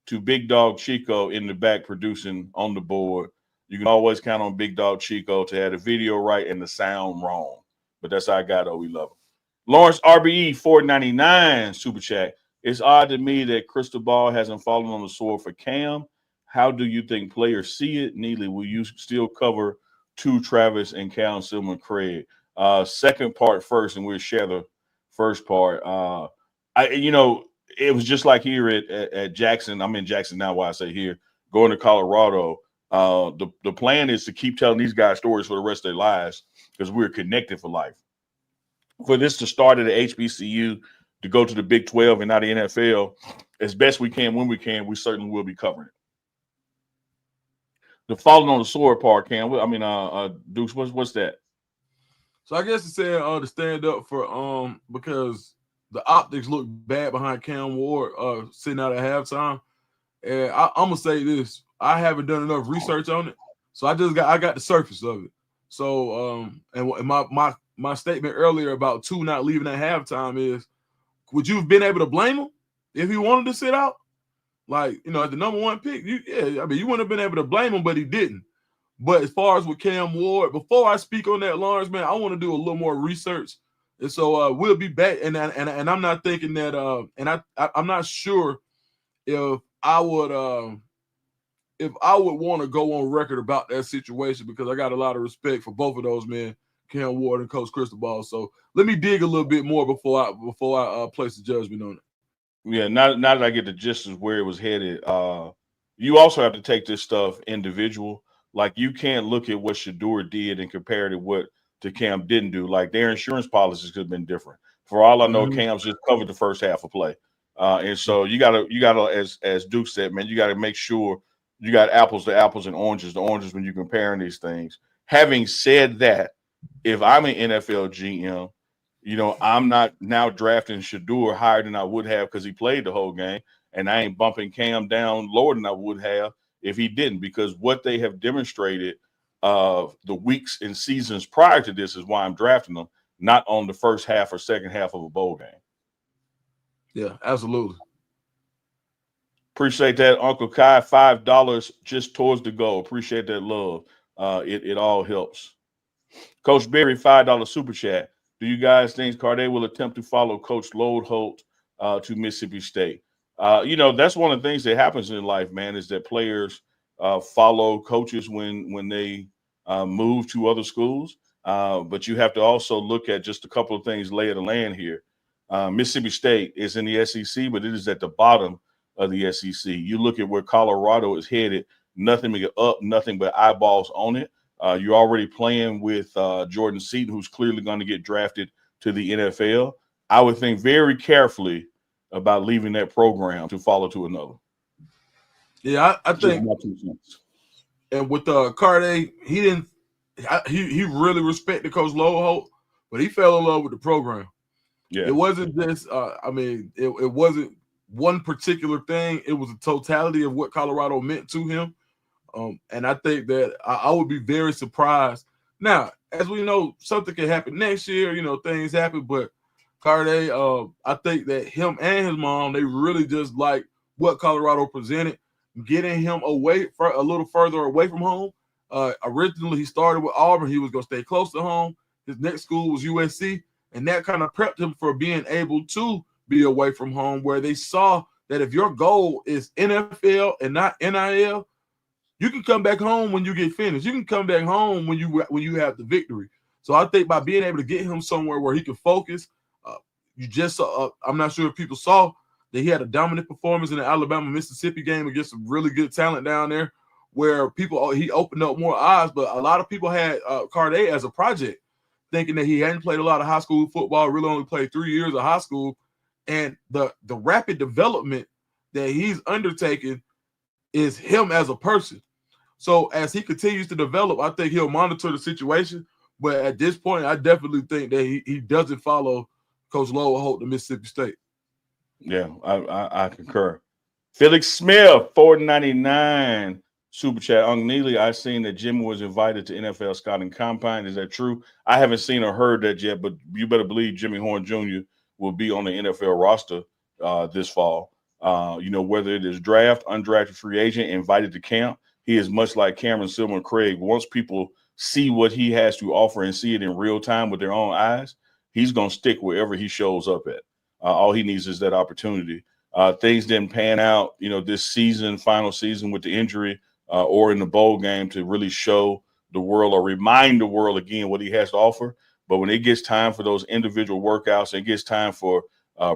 to Big Dog Chico in the back producing on the board. You can always count on Big Dog Chico to have the video right and the sound wrong. But that's how I got it. We love him. Lawrence RBE 499 super chat. It's odd to me that Crystal Ball hasn't fallen on the sword for Cam. How do you think players see it? Neely, will you still cover two Travis and Cam, Silman, Craig? Second part first, and we'll share the first part. It was just like here at Jackson. I'm in Jackson now, why I say here, going to Colorado. The plan is to keep telling these guys stories for the rest of their lives because we're connected for life. For this to start at the HBCU, to go to the Big 12 and not the NFL, as best we can when we can, we certainly will be covering it. The falling on the sword part, Cam. Dukes, what's that? So I guess it's saying to stand up for because the optics look bad behind Cam Ward sitting out at halftime. And I'm gonna say this: I haven't done enough research on it, so I got the surface of it. So and my statement earlier about two not leaving at halftime is, would you have been able to blame him if he wanted to sit out? Like, at the number one pick, you wouldn't have been able to blame him, but he didn't. But as far as with Cam Ward, before I speak on that, Lawrence, man, I want to do a little more research. And so we'll be back. And I'm not thinking that I'm not sure if I would want to go on record about that situation because I got a lot of respect for both of those men, Cam Ward and Coach Cristobal. So let me dig a little bit more before I place a judgment on it. Yeah, now that I get the gist of where it was headed, you also have to take this stuff individual. Like, you can't look at what Shedeur did and compare it to what Cam didn't do. Like, their insurance policies could have been different. For all I know, Cam's just covered the first half of play. And so you gotta, as Duke said, man, you gotta make sure you got apples to apples and oranges to oranges when you're comparing these things. Having said that, if I'm an NFL GM, I'm not now drafting Shedeur higher than I would have because he played the whole game, and I ain't bumping Cam down lower than I would have if he didn't, because what they have demonstrated the weeks and seasons prior to this is why I'm drafting them, not on the first half or second half of a bowl game. Yeah, absolutely. Appreciate that, Uncle Kai. $5 just towards the goal. Appreciate that love. It all helps. Coach Berry, $5 super chat. Do you guys think Carday will attempt to follow Coach Lode Holt to Mississippi State? That's one of the things that happens in life, man, is that players follow coaches when they move to other schools. But you have to also look at just a couple of things, lay of the land here. Mississippi State is in the SEC, but it is at the bottom of the SEC. You look at where Colorado is headed, nothing but up, nothing but eyeballs on it. You're already playing with Jordan Seaton, who's clearly going to get drafted to the NFL. I would think very carefully about leaving that program to follow to another. Yeah, I think. And with Carday, he really respected Coach Lode Holt, but he fell in love with the program. Yeah, it wasn't just. It wasn't one particular thing. It was a totality of what Colorado meant to him. And I think that I would be very surprised. Now, as we know, something can happen next year. Things happen. But Carday, I think that him and his mom, they really just like what Colorado presented, getting him away for a little further away from home. Originally, he started with Auburn. He was going to stay close to home. His next school was USC, and that kind of prepped him for being able to be away from home, where they saw that if your goal is NFL and not NIL, you can come back home when you get finished. You can come back home when you have the victory. So I think by being able to get him somewhere where he can focus, you just saw. I'm not sure if people saw that he had a dominant performance in the Alabama-Mississippi game against some really good talent down there, where he opened up more eyes. But a lot of people had Carday as a project, thinking that he hadn't played a lot of high school football, really only played 3 years of high school, and the rapid development that he's undertaken is him as a person. So as he continues to develop, I think he'll monitor the situation. But at this point, I definitely think that he doesn't follow Coach Lode Holt to Mississippi State. Yeah, I concur. Felix Smith, $4.99 super chat. On Neely, I seen that Jimmy was invited to NFL scouting combine. Is that true? I haven't seen or heard that yet, but you better believe Jimmy Horn Jr. will be on the NFL roster this fall. Whether it is draft, undrafted free agent, invited to camp, he is much like Cameron Silver and Craig. Once people see what he has to offer and see it in real time with their own eyes, he's going to stick wherever he shows up at. All he needs is that opportunity. Things didn't pan out, this season, final season with the injury or in the bowl game to really show the world or remind the world again what he has to offer. But when it gets time for those individual workouts, it gets time for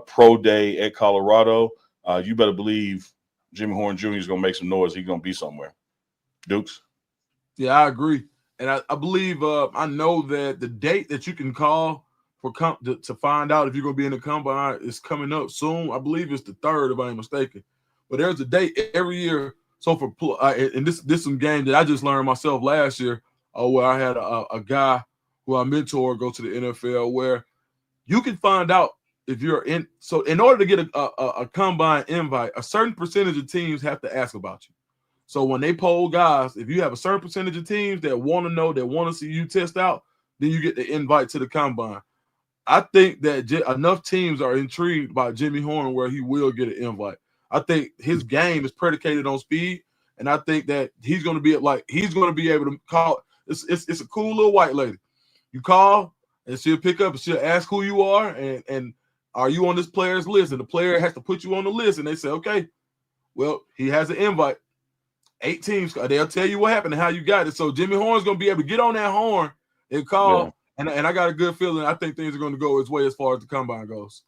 pro day at Colorado, you better believe Jimmy Horn Jr. is going to make some noise. He's going to be somewhere. Dukes? Yeah, I agree. And I believe I know that the date that you can call to find out if you're going to be in the combine is coming up soon. I believe it's the 3rd, if I ain't mistaken. But there's a date every year. So and this some game that I just learned myself last year, where I had a guy who I mentor go to the NFL, where you can find out if you're in. So in order to get a combine invite, a certain percentage of teams have to ask about you. So when they poll guys, if you have a certain percentage of teams that want to know, that want to see you test out, then you get the invite to the combine. I think that enough teams are intrigued by Jimmy Horn where he will get an invite. I think his game is predicated on speed, and I think that he's going to be able to call. It's a cool little white lady. You call and she'll pick up and she'll ask who you are and are you on this player's list, and the player has to put you on the list, and they say, okay, well, he has an invite. 8 teams, they'll tell you what happened and how you got it. So Jimmy Horn's going to be able to get on that horn and call. Yeah. And I got a good feeling. I think things are going to go his way as far as the combine goes.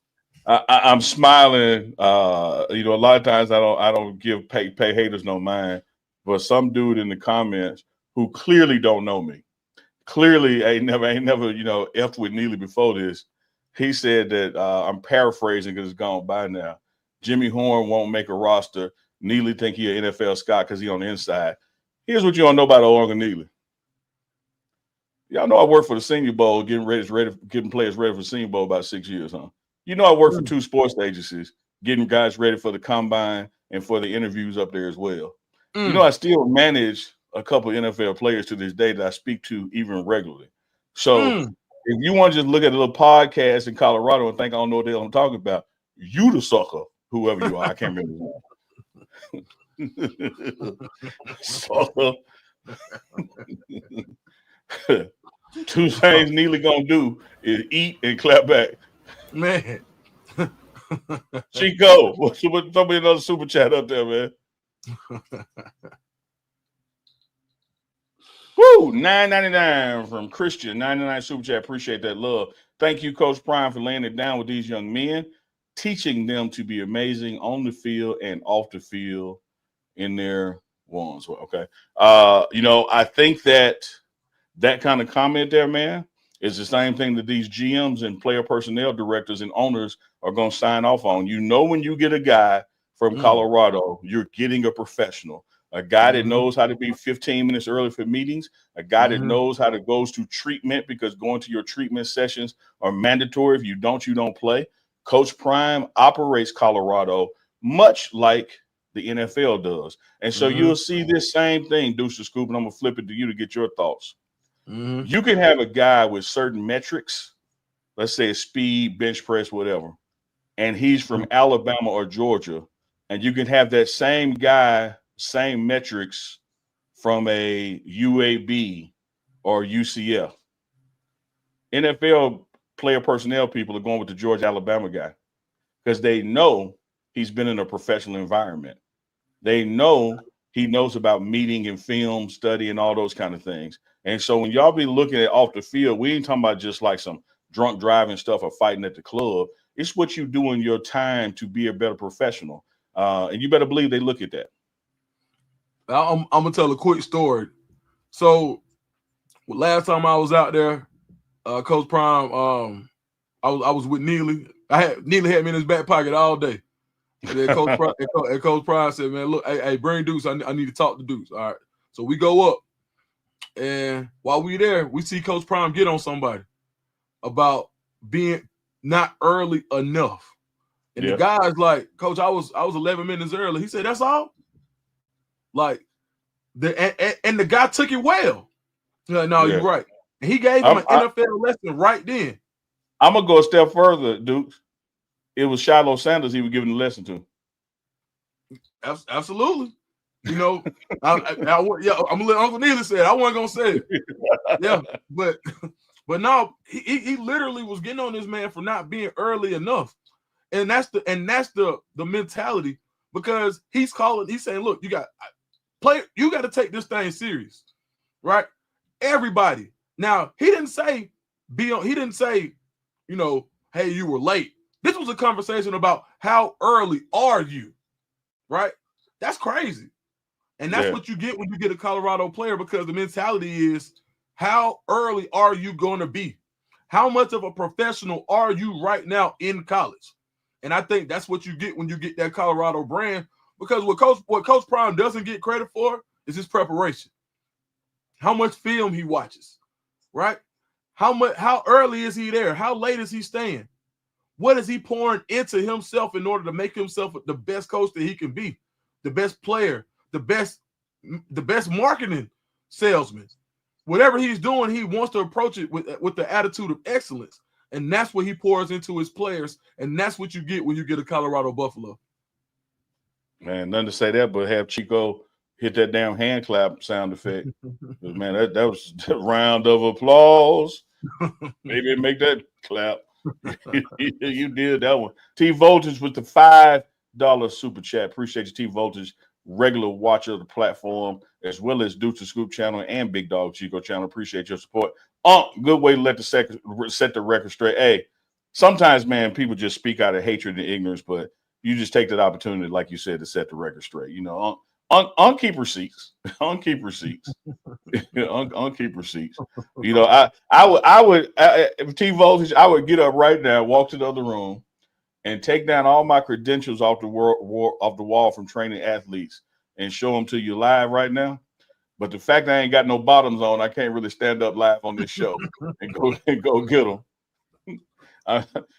I'm smiling. A lot of times I don't give pay haters no mind, but some dude in the comments who clearly don't know me, clearly ain't never effed with Neely before this. He said that I'm paraphrasing because it's gone by now. Jimmy Horn won't make a roster. Neely think he an NFL scout because he on the inside. Here's what you don't know about old Uncle Neely. Y'all know I worked for the Senior Bowl, getting players ready for the Senior Bowl about 6 years, huh? You know I worked for 2 sports agencies, getting guys ready for the combine and for the interviews up there as well. You know I still manage a couple NFL players to this day that I speak to even regularly. So if you want to just look at a little podcast in Colorado and think I don't know what the hell I'm talking about, you the sucker, whoever you are. I can't remember his name. So, two things Neely gonna do is eat and clap back. Man. Chico, what's somebody another super chat up there, man? Woo, $9.99 from Christian, 99 super chat. Appreciate that love. Thank you, Coach Prime, for laying it down with these young men, teaching them to be amazing on the field and off the field in their ones. Okay. I think that kind of comment there, man, is the same thing that these GMs and player personnel directors and owners are going to sign off on. When you get a guy from Colorado, you're getting a professional, a guy that knows how to be 15 minutes early for meetings, a guy that knows how to go to treatment, because going to your treatment sessions are mandatory. If you don't play. Coach Prime operates Colorado much like the NFL does. And so you'll see this same thing, Deuce to Scoop, and I'm going to flip it to you to get your thoughts. You can have a guy with certain metrics, let's say speed, bench press, whatever, and he's from Alabama or Georgia, and you can have that same guy, same metrics from a UAB or UCF. NFL player personnel people are going with the Georgia, Alabama guy because they know he's been in a professional environment. They know he knows about meeting and film study and all those kind of things. And so when y'all be looking at off the field, we ain't talking about just like some drunk driving stuff or fighting at the club. It's what you do in your time to be a better professional. And you better believe they look at that. I'm going to tell a quick story. So last time I was out there, Coach Prime, I was with Neely. Neely had me in his back pocket all day. And then Coach Prime said, man, look, hey, bring Dukes. I need to talk to Dukes. All right. So we go up. And while we there, we see Coach Prime get on somebody about being not early enough. And the guy's like, Coach, I was 11 minutes early. He said, that's all? Like, and the guy took it well. Like, no, you're right. And he gave him an NFL lesson right then. I'm going to go a step further, Dukes. It was Shiloh Sanders he was giving the lesson to. Absolutely. You know, I'm gonna let Uncle Neely say it. I wasn't gonna say it. Yeah, but no, he literally was getting on this man for not being early enough, and that's the mentality, because he's saying, look, you got to take this thing serious, right? Everybody. Now he didn't say, you know, hey, you were late. This was a conversation about how early are you, right? That's crazy. And that's what you get when you get a Colorado player, because the mentality is, how early are you going to be? How much of a professional are you right now in college? And I think that's what you get when you get that Colorado brand, because what Coach Prime doesn't get credit for is his preparation. How much film he watches, right? How early is he there? How late is he staying? What is he pouring into himself in order to make himself the best coach that he can be, the best player, the best marketing salesman? Whatever he's doing, he wants to approach it with the attitude of excellence. And that's what he pours into his players. And that's what you get when you get a Colorado Buffalo. Man, nothing to say that, but have Chico hit that damn hand clap sound effect. Man, that was a round of applause. Maybe make that clap. You did that one. T Voltage with the $5 super chat. Appreciate you, T Voltage, regular watcher of the platform, as well as Dukes and Scoop channel and Big Dog Chico channel. Appreciate your support. Good way to set the record straight. Hey, sometimes, man, people just speak out of hatred and ignorance, but you just take that opportunity, like you said, to set the record straight. You know, keep receipts. Keep receipts. Keep receipts. You know, I would T Voltage, I would get up right now, walk to the other room, and take down all my credentials off the wall from training athletes and show them to you live right now. But the fact that I ain't got no bottoms on, I can't really stand up live on this show and go get them.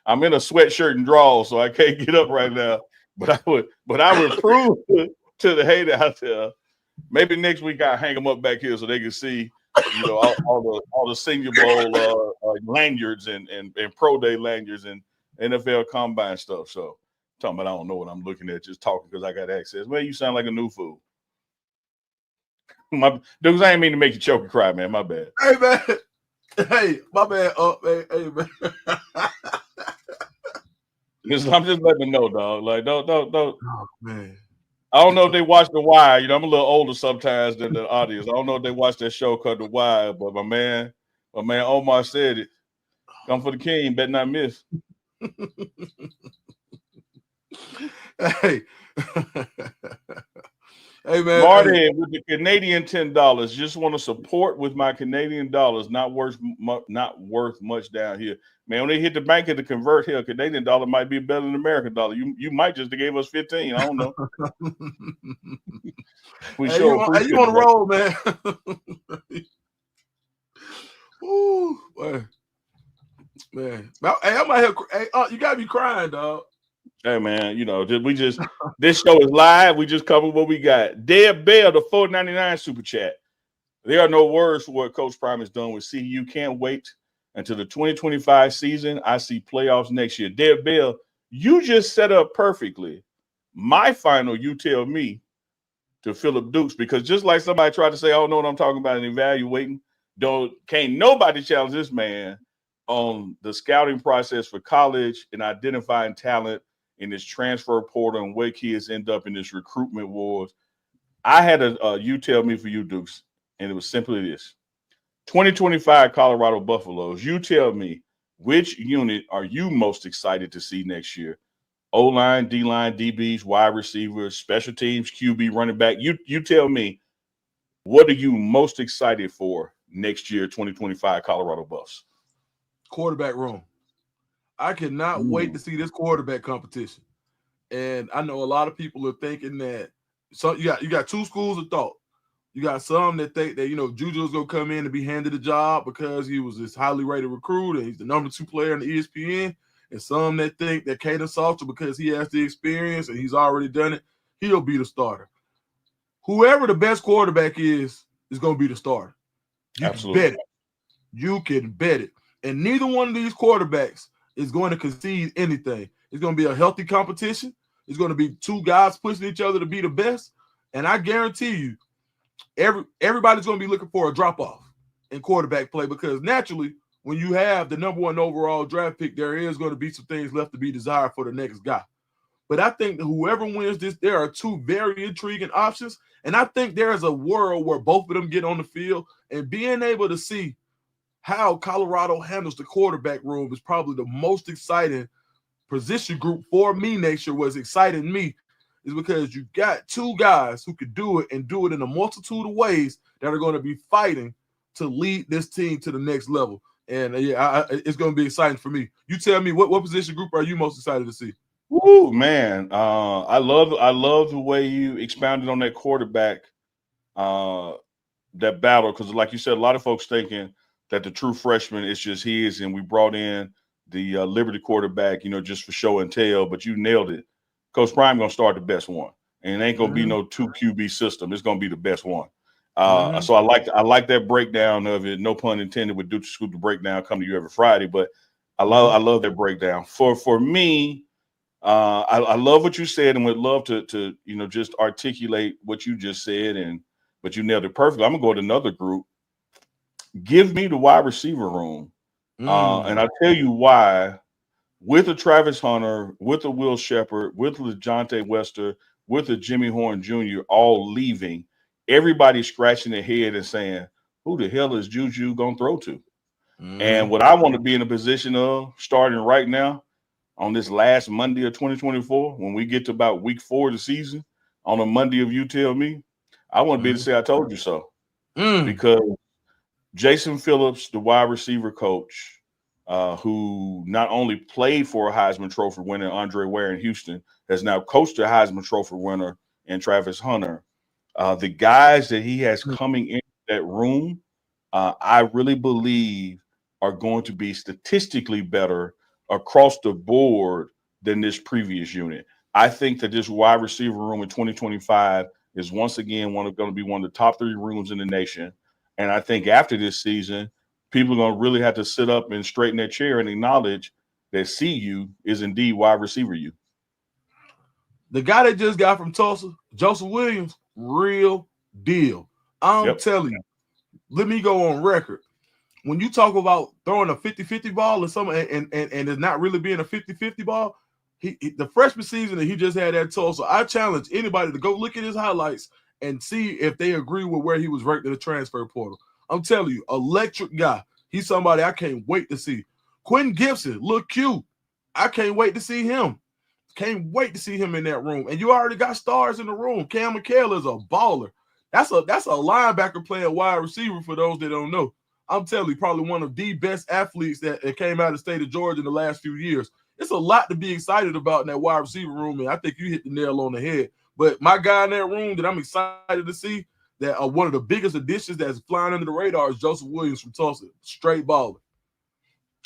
I'm in a sweatshirt and drawers, so I can't get up right now. But I would prove to the hater out there. Maybe next week I hang them up back here so they can see, you know, all the Senior Bowl lanyards and pro day lanyards and NFL Combine stuff. So Talking about I don't know what I'm looking at, just talking because I got access. Well, you sound like a new fool. Dudes, I ain't mean to make you choke and cry, man. My bad. Hey, man. Hey, my bad. Man. Hey, man. I'm just letting them know, dog. Like, don't. Oh, man. I don't know if they watch The Wire. You know, I'm a little older sometimes than the audience. I don't know if they watch that show called The Wire, but my man Omar said it. Come for the king, better not miss. Hey. Hey, man. Marty, hey. with the Canadian $10, just want to support with my Canadian dollars. Not worth much down here, man. When they hit the bank and to convert here, Canadian dollar might be better than American dollar. You might just have gave us 15. I don't know. We Hey, sure you appreciate on the that. roll, man. Ooh, man. Hey, I'm out here. Hey, you gotta be crying, dog. Hey man, you know, this show is live. We just covered what we got. Deb Bell, the $4.99 super chat. There are no words for what Coach Prime has done with CU. Can't wait until the 2025 season. I see playoffs next year. Deb Bell, you just set up perfectly my final you tell me to Phillip Dukes, because just like somebody tried to say, I don't know what I'm talking about and evaluating, can't nobody challenge this man on the scouting process for college and identifying talent in this transfer portal and where kids end up in this recruitment wars. I had a you tell me for you, Dukes, and it was simply this. 2025 Colorado Buffaloes, you tell me, which unit are you most excited to see next year? O-line, D-line, DBs, wide receivers, special teams, QB, running back. You tell me, what are you most excited for next year, 2025 Colorado Buffs? Quarterback room. I cannot wait to see this quarterback competition. And I know a lot of people are thinking that you got two schools of thought. You got some that think that, Juju's going to come in and be handed the job because he was this highly rated recruit and he's the number 2 player in the ESPN. And some that think that Caden Salter, because he has the experience and he's already done it, he'll be the starter. Whoever the best quarterback is going to be the starter. You Absolutely. can bet it. You can bet it. And neither one of these quarterbacks is going to concede anything. It's going to be a healthy competition. It's going to be two guys pushing each other to be the best. And I guarantee you, everybody's going to be looking for a drop-off in quarterback play, because naturally, when you have the number 1 overall draft pick, there is going to be some things left to be desired for the next guy. But I think that whoever wins this, there are two very intriguing options. And I think there's a world where both of them get on the field, and being able to see how Colorado handles the quarterback room is probably the most exciting position group for me next year. What's exciting me is because you got two guys who could do it and do it in a multitude of ways that are going to be fighting to lead this team to the next level. And it's going to be exciting for me. You tell me, what position group are you most excited to see? Woo, man. I love the way you expounded on that quarterback, that battle, because like you said, a lot of folks thinking that the true freshman is just his, and we brought in the Liberty quarterback, just for show and tell, but you nailed it. Coach Prime going to start the best one, and it ain't going to be no 2 QB system. It's going to be the best one. So I like that breakdown of it. No pun intended with Duke Scoop, the breakdown coming to you every Friday, but I love that breakdown. For me, I love what you said, and would love to just articulate what you just said, but you nailed it perfectly. I'm gonna go to another group. Give me the wide receiver room, and I'll tell you why. With a Travis Hunter, with a Will Shepherd, with a DeJounte Wester, with a Jimmy Horn Jr. all leaving, everybody's scratching their head and saying, "Who the hell is Juju gonna throw to?" And what I want to be in a position of starting right now, on this last Monday of 2024, when we get to about week 4 of the season, on a Monday of you tell me, I want to be able to say I told you so. Because Jason Phillips, the wide receiver coach, who not only played for a Heisman Trophy winner, Andre Ware in Houston, has now coached a Heisman Trophy winner in Travis Hunter. The guys that he has coming into that room, I really believe are going to be statistically better across the board than this previous unit. I think that this wide receiver room in 2025 is once again going to be one of the top 3 rooms in the nation. And I think after this season, people are going to really have to sit up and straighten their chair and acknowledge that CU is indeed wide receiver you. The guy that just got from Tulsa, Joseph Williams, real deal. I'm telling you, let me go on record. When you talk about throwing a 50-50 ball or something and it's not really being a 50-50 ball, the freshman season that he just had at Tulsa, I challenge anybody to go look at his highlights and see if they agree with where he was ranked in the transfer portal. I'm telling you, electric guy. He's somebody I can't wait to see. Quentin Gibson, look cute. I can't wait to see him. Can't wait to see him in that room. And you already got stars in the room. Cam McHale is a baller. That's a linebacker playing wide receiver for those that don't know. I'm telling you, probably one of the best athletes that came out of the state of Georgia in the last few years. It's a lot to be excited about in that wide receiver room, and I think you hit the nail on the head. But my guy in that room that I'm excited to see, that one of the biggest additions that's flying under the radar is Joseph Williams from Tulsa. Straight baller.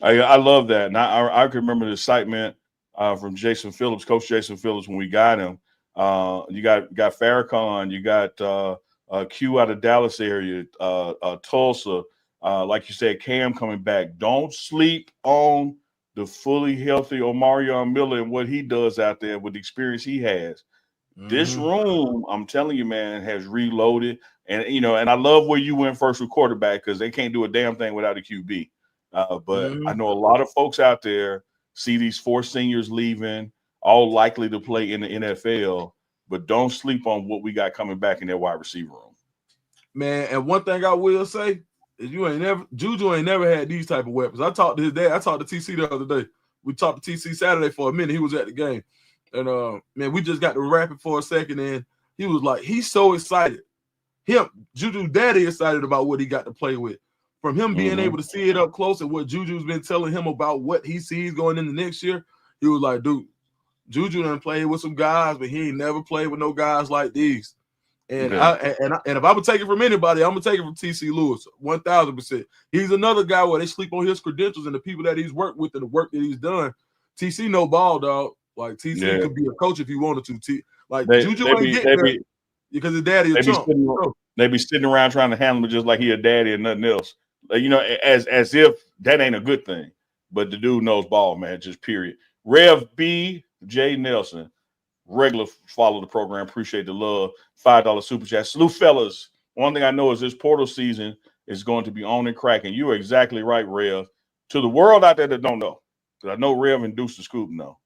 I love that. And I can remember the excitement from Jason Phillips, Coach Jason Phillips, when we got him. You got Farrakhan, you got Q out of Dallas area, Tulsa. Like you said, Cam coming back. Don't sleep on the fully healthy Omarion Miller and what he does out there with the experience he has. This room, I'm telling you, man, has reloaded. And, and I love where you went first with quarterback because they can't do a damn thing without a QB. But I know a lot of folks out there see these 4 seniors leaving, all likely to play in the NFL, but don't sleep on what we got coming back in that wide receiver room. Man, and one thing I will say is Juju ain't never had these type of weapons. I talked to his dad. I talked to TC the other day. We talked to TC Saturday for a minute. He was at the game. And, man, we just got to wrap it for a second, and he was like, he's so excited. Juju's daddy excited about what he got to play with. From him being able to see it up close and what Juju's been telling him about what he sees going into next year, he was like, dude, Juju done played with some guys, but he ain't never played with no guys like these. And if I would take it from anybody, I'm gonna take it from TC Lewis, 1,000%. He's another guy where they sleep on his credentials and the people that he's worked with and the work that he's done. TC no ball, dog. Like TC could be a coach if he wanted to. Juju ain't getting there because his daddy is chump. They be sitting around trying to handle him just like he a daddy and nothing else. As if that ain't a good thing. But the dude knows ball, man, just period. Rev B. J. Nelson, regular follow the program. Appreciate the love. $5 super chat. Salute, fellas. One thing I know is this portal season is going to be on and cracking. You are exactly right, Rev. To the world out there that don't know, because I know Rev and Deuce the Scoop know.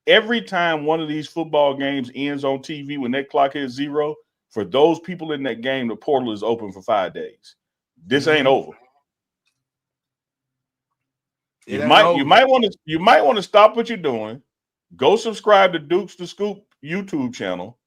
Every time one of these football games ends on TV when that clock hits 0, for those people in that game, the portal is open for 5 days. This ain't over. You might want to stop what you're doing. Go subscribe to Dukes the Scoop YouTube channel.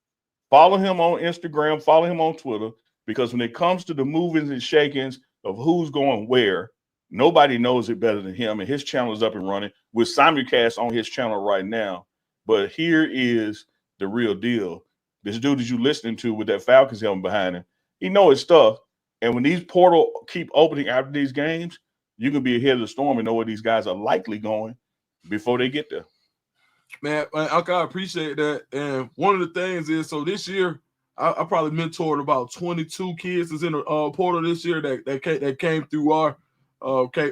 Follow him on Instagram. Follow him on Twitter. Because when it comes to the movings and shakings of who's going where, nobody knows it better than him. And his channel is up and running with simulcast on his channel right now. But here is the real deal. This dude that you listening to with that Falcons helmet behind him, he know his stuff. And when these portal keep opening after these games, you can be ahead of the storm and know where these guys are likely going before they get there. Man, I appreciate that. And one of the things is, so this year, I probably mentored about 22 kids that's in the portal this year that came through our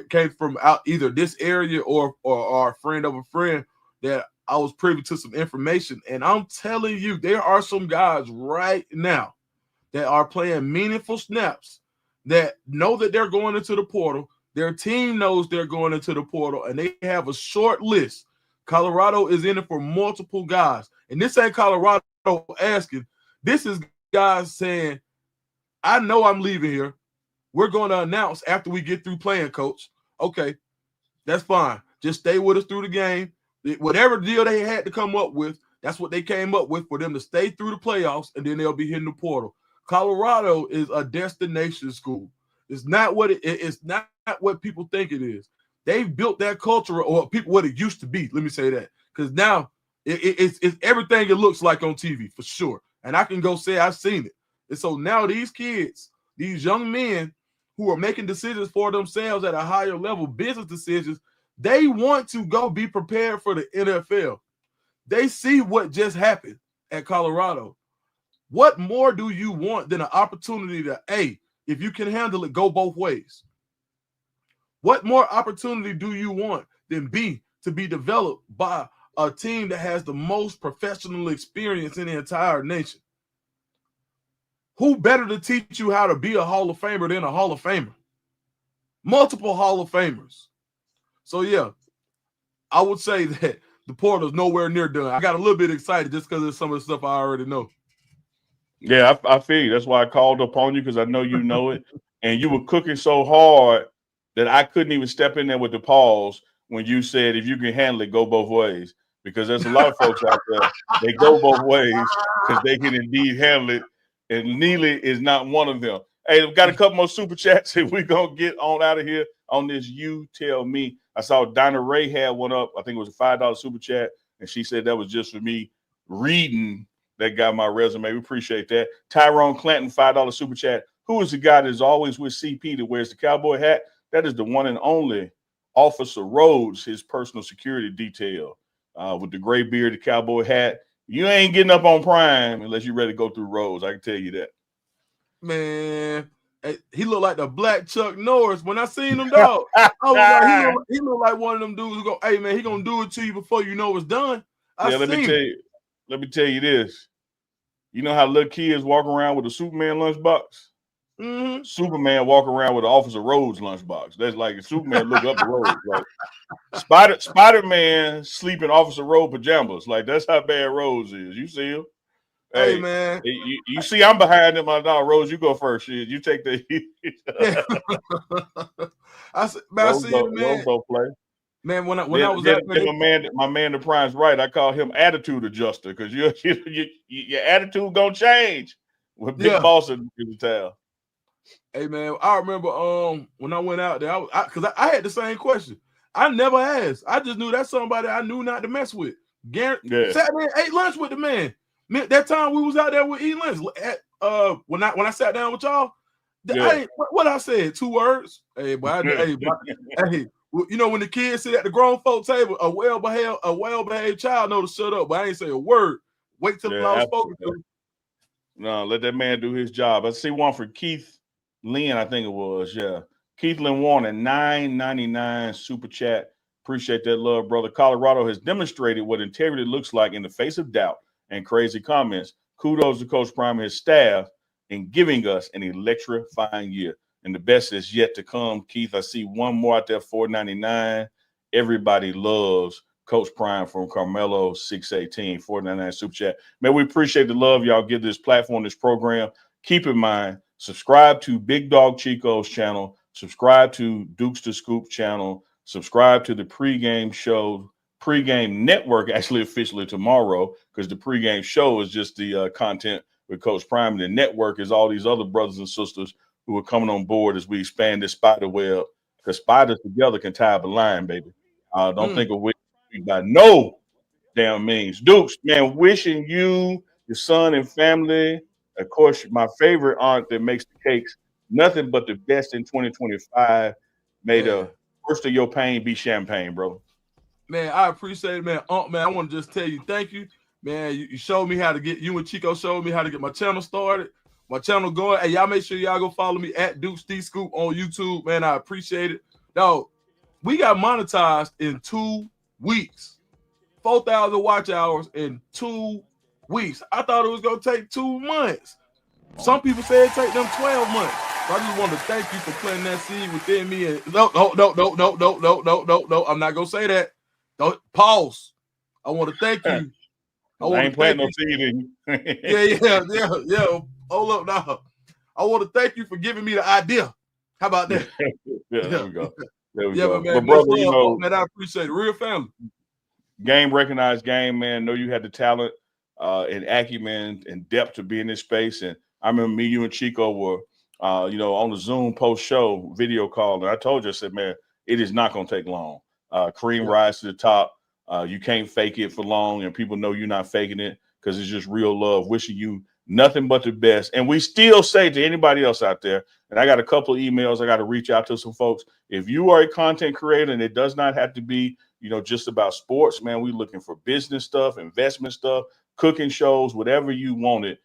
came from out either this area or our friend of a friend that I was privy to some information. And I'm telling you, there are some guys right now that are playing meaningful snaps that know that they're going into the portal. Their team knows they're going into the portal, and they have a short list. Colorado is in it for multiple guys. And this ain't Colorado asking. This is guys saying, I know I'm leaving here. We're going to announce after we get through playing, coach. Okay, that's fine. Just stay with us through the game. Whatever deal they had to come up with, that's what they came up with for them to stay through the playoffs, and then they'll be hitting the portal. Colorado is a destination school. It's not what it's not what people think it is. They've built that culture, or people what it used to be. Let me say that, because now it's everything it looks like on TV for sure. And I can go say I've seen it. And so now these kids, these young men who are making decisions for themselves at a higher level, business decisions, they want to go be prepared for the NFL. They see what just happened at Colorado. What more do you want than an opportunity to, A, if you can handle it, go both ways? What more opportunity do you want than B, to be developed by a team that has the most professional experience in the entire nation. Who better to teach you how to be a Hall of Famer than a Hall of Famer? Multiple Hall of Famers. So, yeah, I would say that the portal's nowhere near done. I got a little bit excited just because of some of the stuff I already know. Yeah, I feel you. That's why I called upon you, because I know you know it. And you were cooking so hard that I couldn't even step in there with the pause when you said, if you can handle it, go both ways. Because there's a lot of folks out there, they go both ways because they can indeed handle it. And Neely is not one of them. Hey, we've got a couple more super chats, and we're going to get on out of here on this You Tell Me. I saw Dinah Ray had one up. I think it was a $5 super chat, and she said that was just for me reading that got my resume. We appreciate that. Tyrone Clanton, $5 super chat. Who is the guy that is always with CP that wears the cowboy hat? That is the one and only Officer Rhodes, his personal security detail, with the gray beard, the cowboy hat. You ain't getting up on Prime unless you're ready to go through Rhodes. I can tell you that. Man, he looked like the black Chuck Norris. When I seen him, dog, I was like, he looked like one of them dudes who go, hey, man, he going to do it to you before you know it's done. Let me tell you this. You know how little kids walk around with a Superman lunchbox? Mm-hmm. Superman walk around with the Officer Rhodes lunchbox. That's like Superman look up the road. Like Spider-Man sleep in Officer Rhodes pajamas. Like, that's how bad Rhodes is. You see him? Hey man. You see I'm behind him. My dog Rhodes, you go first. You take the I see him, man. Rhodes don't play. Man, when I was at my man the Prime's right. I call him attitude adjuster, because your attitude gonna change with Big Boss in the town. Hey man, I remember when I went out there, because I had the same question. I never asked. I just knew that's somebody I knew not to mess with. Sat there, ate lunch with the man. That time we was out there with eating lunch. When I sat down with y'all, what I said, 2 words. Hey, boy, hey. You know, when the kids sit at the grown folk table, a well-behaved child know to shut up, but I ain't say a word. Wait till I was spoken to. No, let that man do his job. I see one for Keith Lynn, I think it was. Yeah. Keith Lynn Warner, $9.99 super chat. Appreciate that love, brother. Colorado has demonstrated what integrity looks like in the face of doubt and crazy comments. Kudos to Coach Prime and his staff in giving us an electrifying year. And the best is yet to come. Keith, I see one more out there, $4.99. Everybody loves Coach Prime from Carmelo 618, $4.99 super chat. Man, we appreciate the love y'all give this platform, this program. Keep in mind, subscribe to Big Dog Chico's channel, subscribe to Dukes to Scoop channel, subscribe to the pregame show, pregame network, actually officially tomorrow, because the pregame show is just the content with Coach Prime. And the network is all these other brothers and sisters who are coming on board as we expand this spider web, because spiders together can tie up a line, baby. Don't think of which by no damn means. Dukes, man, wishing you, your son and family, of course, my favorite aunt that makes the cakes, nothing but the best in 2025. May the first of your pain be champagne, bro. Man, I appreciate it, man. Man, I want to just tell you thank you. Man, you showed me how to get, you and Chico showed me how to get my channel started. My channel going. Hey, y'all make sure y'all go follow me at Dukes D Scoop on YouTube. Man, I appreciate it. Dog, we got monetized in 2 weeks. 4,000 watch hours in 2 weeks. I thought it was going to take 2 months. Some people say it take them 12 months. So I just want to thank you for planting that seed within me. And no. I'm not going to say that. Don't pause. I want to thank you. I ain't planting no seed in you. Yeah. Hold up now. I want to thank you for giving me the idea. How about that? There we go. Man, but brother, you know, man, I appreciate it. Real family. Game recognized game, man. Know you had the talent and acumen and depth to be in this space. And I remember me, you, and Chico were, on the Zoom post-show video call. And I told you, I said, man, it is not going to take long. Kareem rise to the top. You can't fake it for long, and people know you're not faking it, because it's just real love. Wishing you nothing but the best. And we still say to anybody else out there, and I got a couple of emails, I got to reach out to some folks. If you are a content creator, and it does not have to be, just about sports, man, we're looking for business stuff, investment stuff, cooking shows, whatever you want it,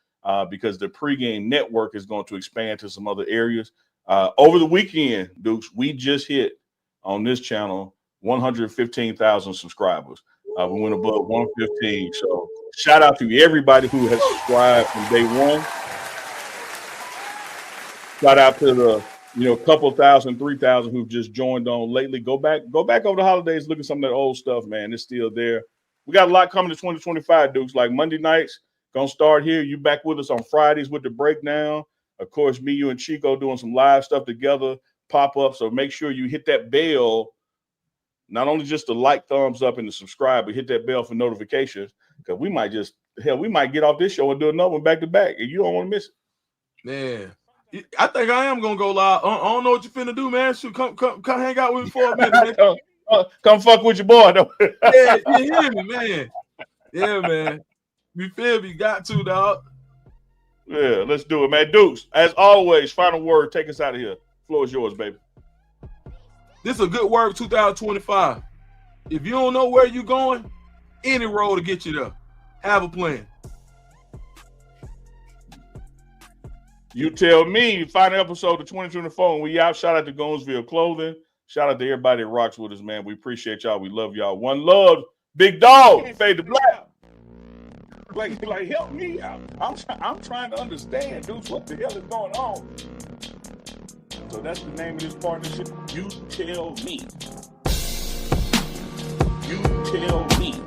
because the pregame network is going to expand to some other areas. Over the weekend, Dukes, we just hit on this channel 115,000 subscribers. We went above 115. So shout out to everybody who has subscribed from day one. Shout out to the couple thousand, 3,000 who've just joined on lately. Go back over the holidays, look at some of that old stuff, man. It's still there. We got a lot coming to 2025, Dukes. Like Monday nights, gonna start here. You back with us on Fridays with the breakdown. Of course, me, you, and Chico doing some live stuff together, pop up. So make sure you hit that bell. Not only just the like, thumbs up, and the subscribe, but hit that bell for notifications, because we might get off this show and do another one back to back, and you don't want to miss it. Man, I think I am gonna go live. I don't know what you finna do, man. Shoot, come hang out with me for a minute, man. come fuck with your boy, though. Yeah, you hear me, man? Yeah, man. You feel me? Got to, dog. Yeah, let's do it, man. Dukes, as always, final word. Take us out of here. Floor is yours, baby. This is a good word 2025. If you don't know where you're going, any road to get you there. Have a plan. You tell me. Final episode of 2024, and we out. Shout out to Gonesville Clothing. Shout out to everybody that rocks with us, man. We appreciate y'all. We love y'all. One love. Big dog. Fade to black. Like help me out. I'm trying to understand, dudes, what the hell is going on. So that's the name of this partnership. You tell me. You tell me.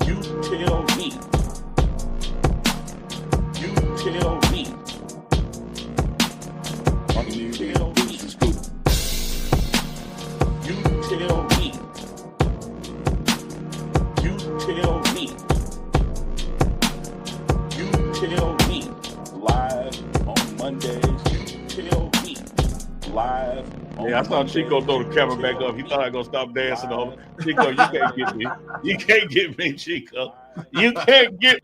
You tell me. You tell me. You tell me. You tell me. You tell me. You tell me. Live on Mondays. You tell me. Live on Yeah, I saw Chico throw the camera back up. He thought I was gonna stop dancing on him. Chico, you can't get me. You can't get me, Chico. You can't get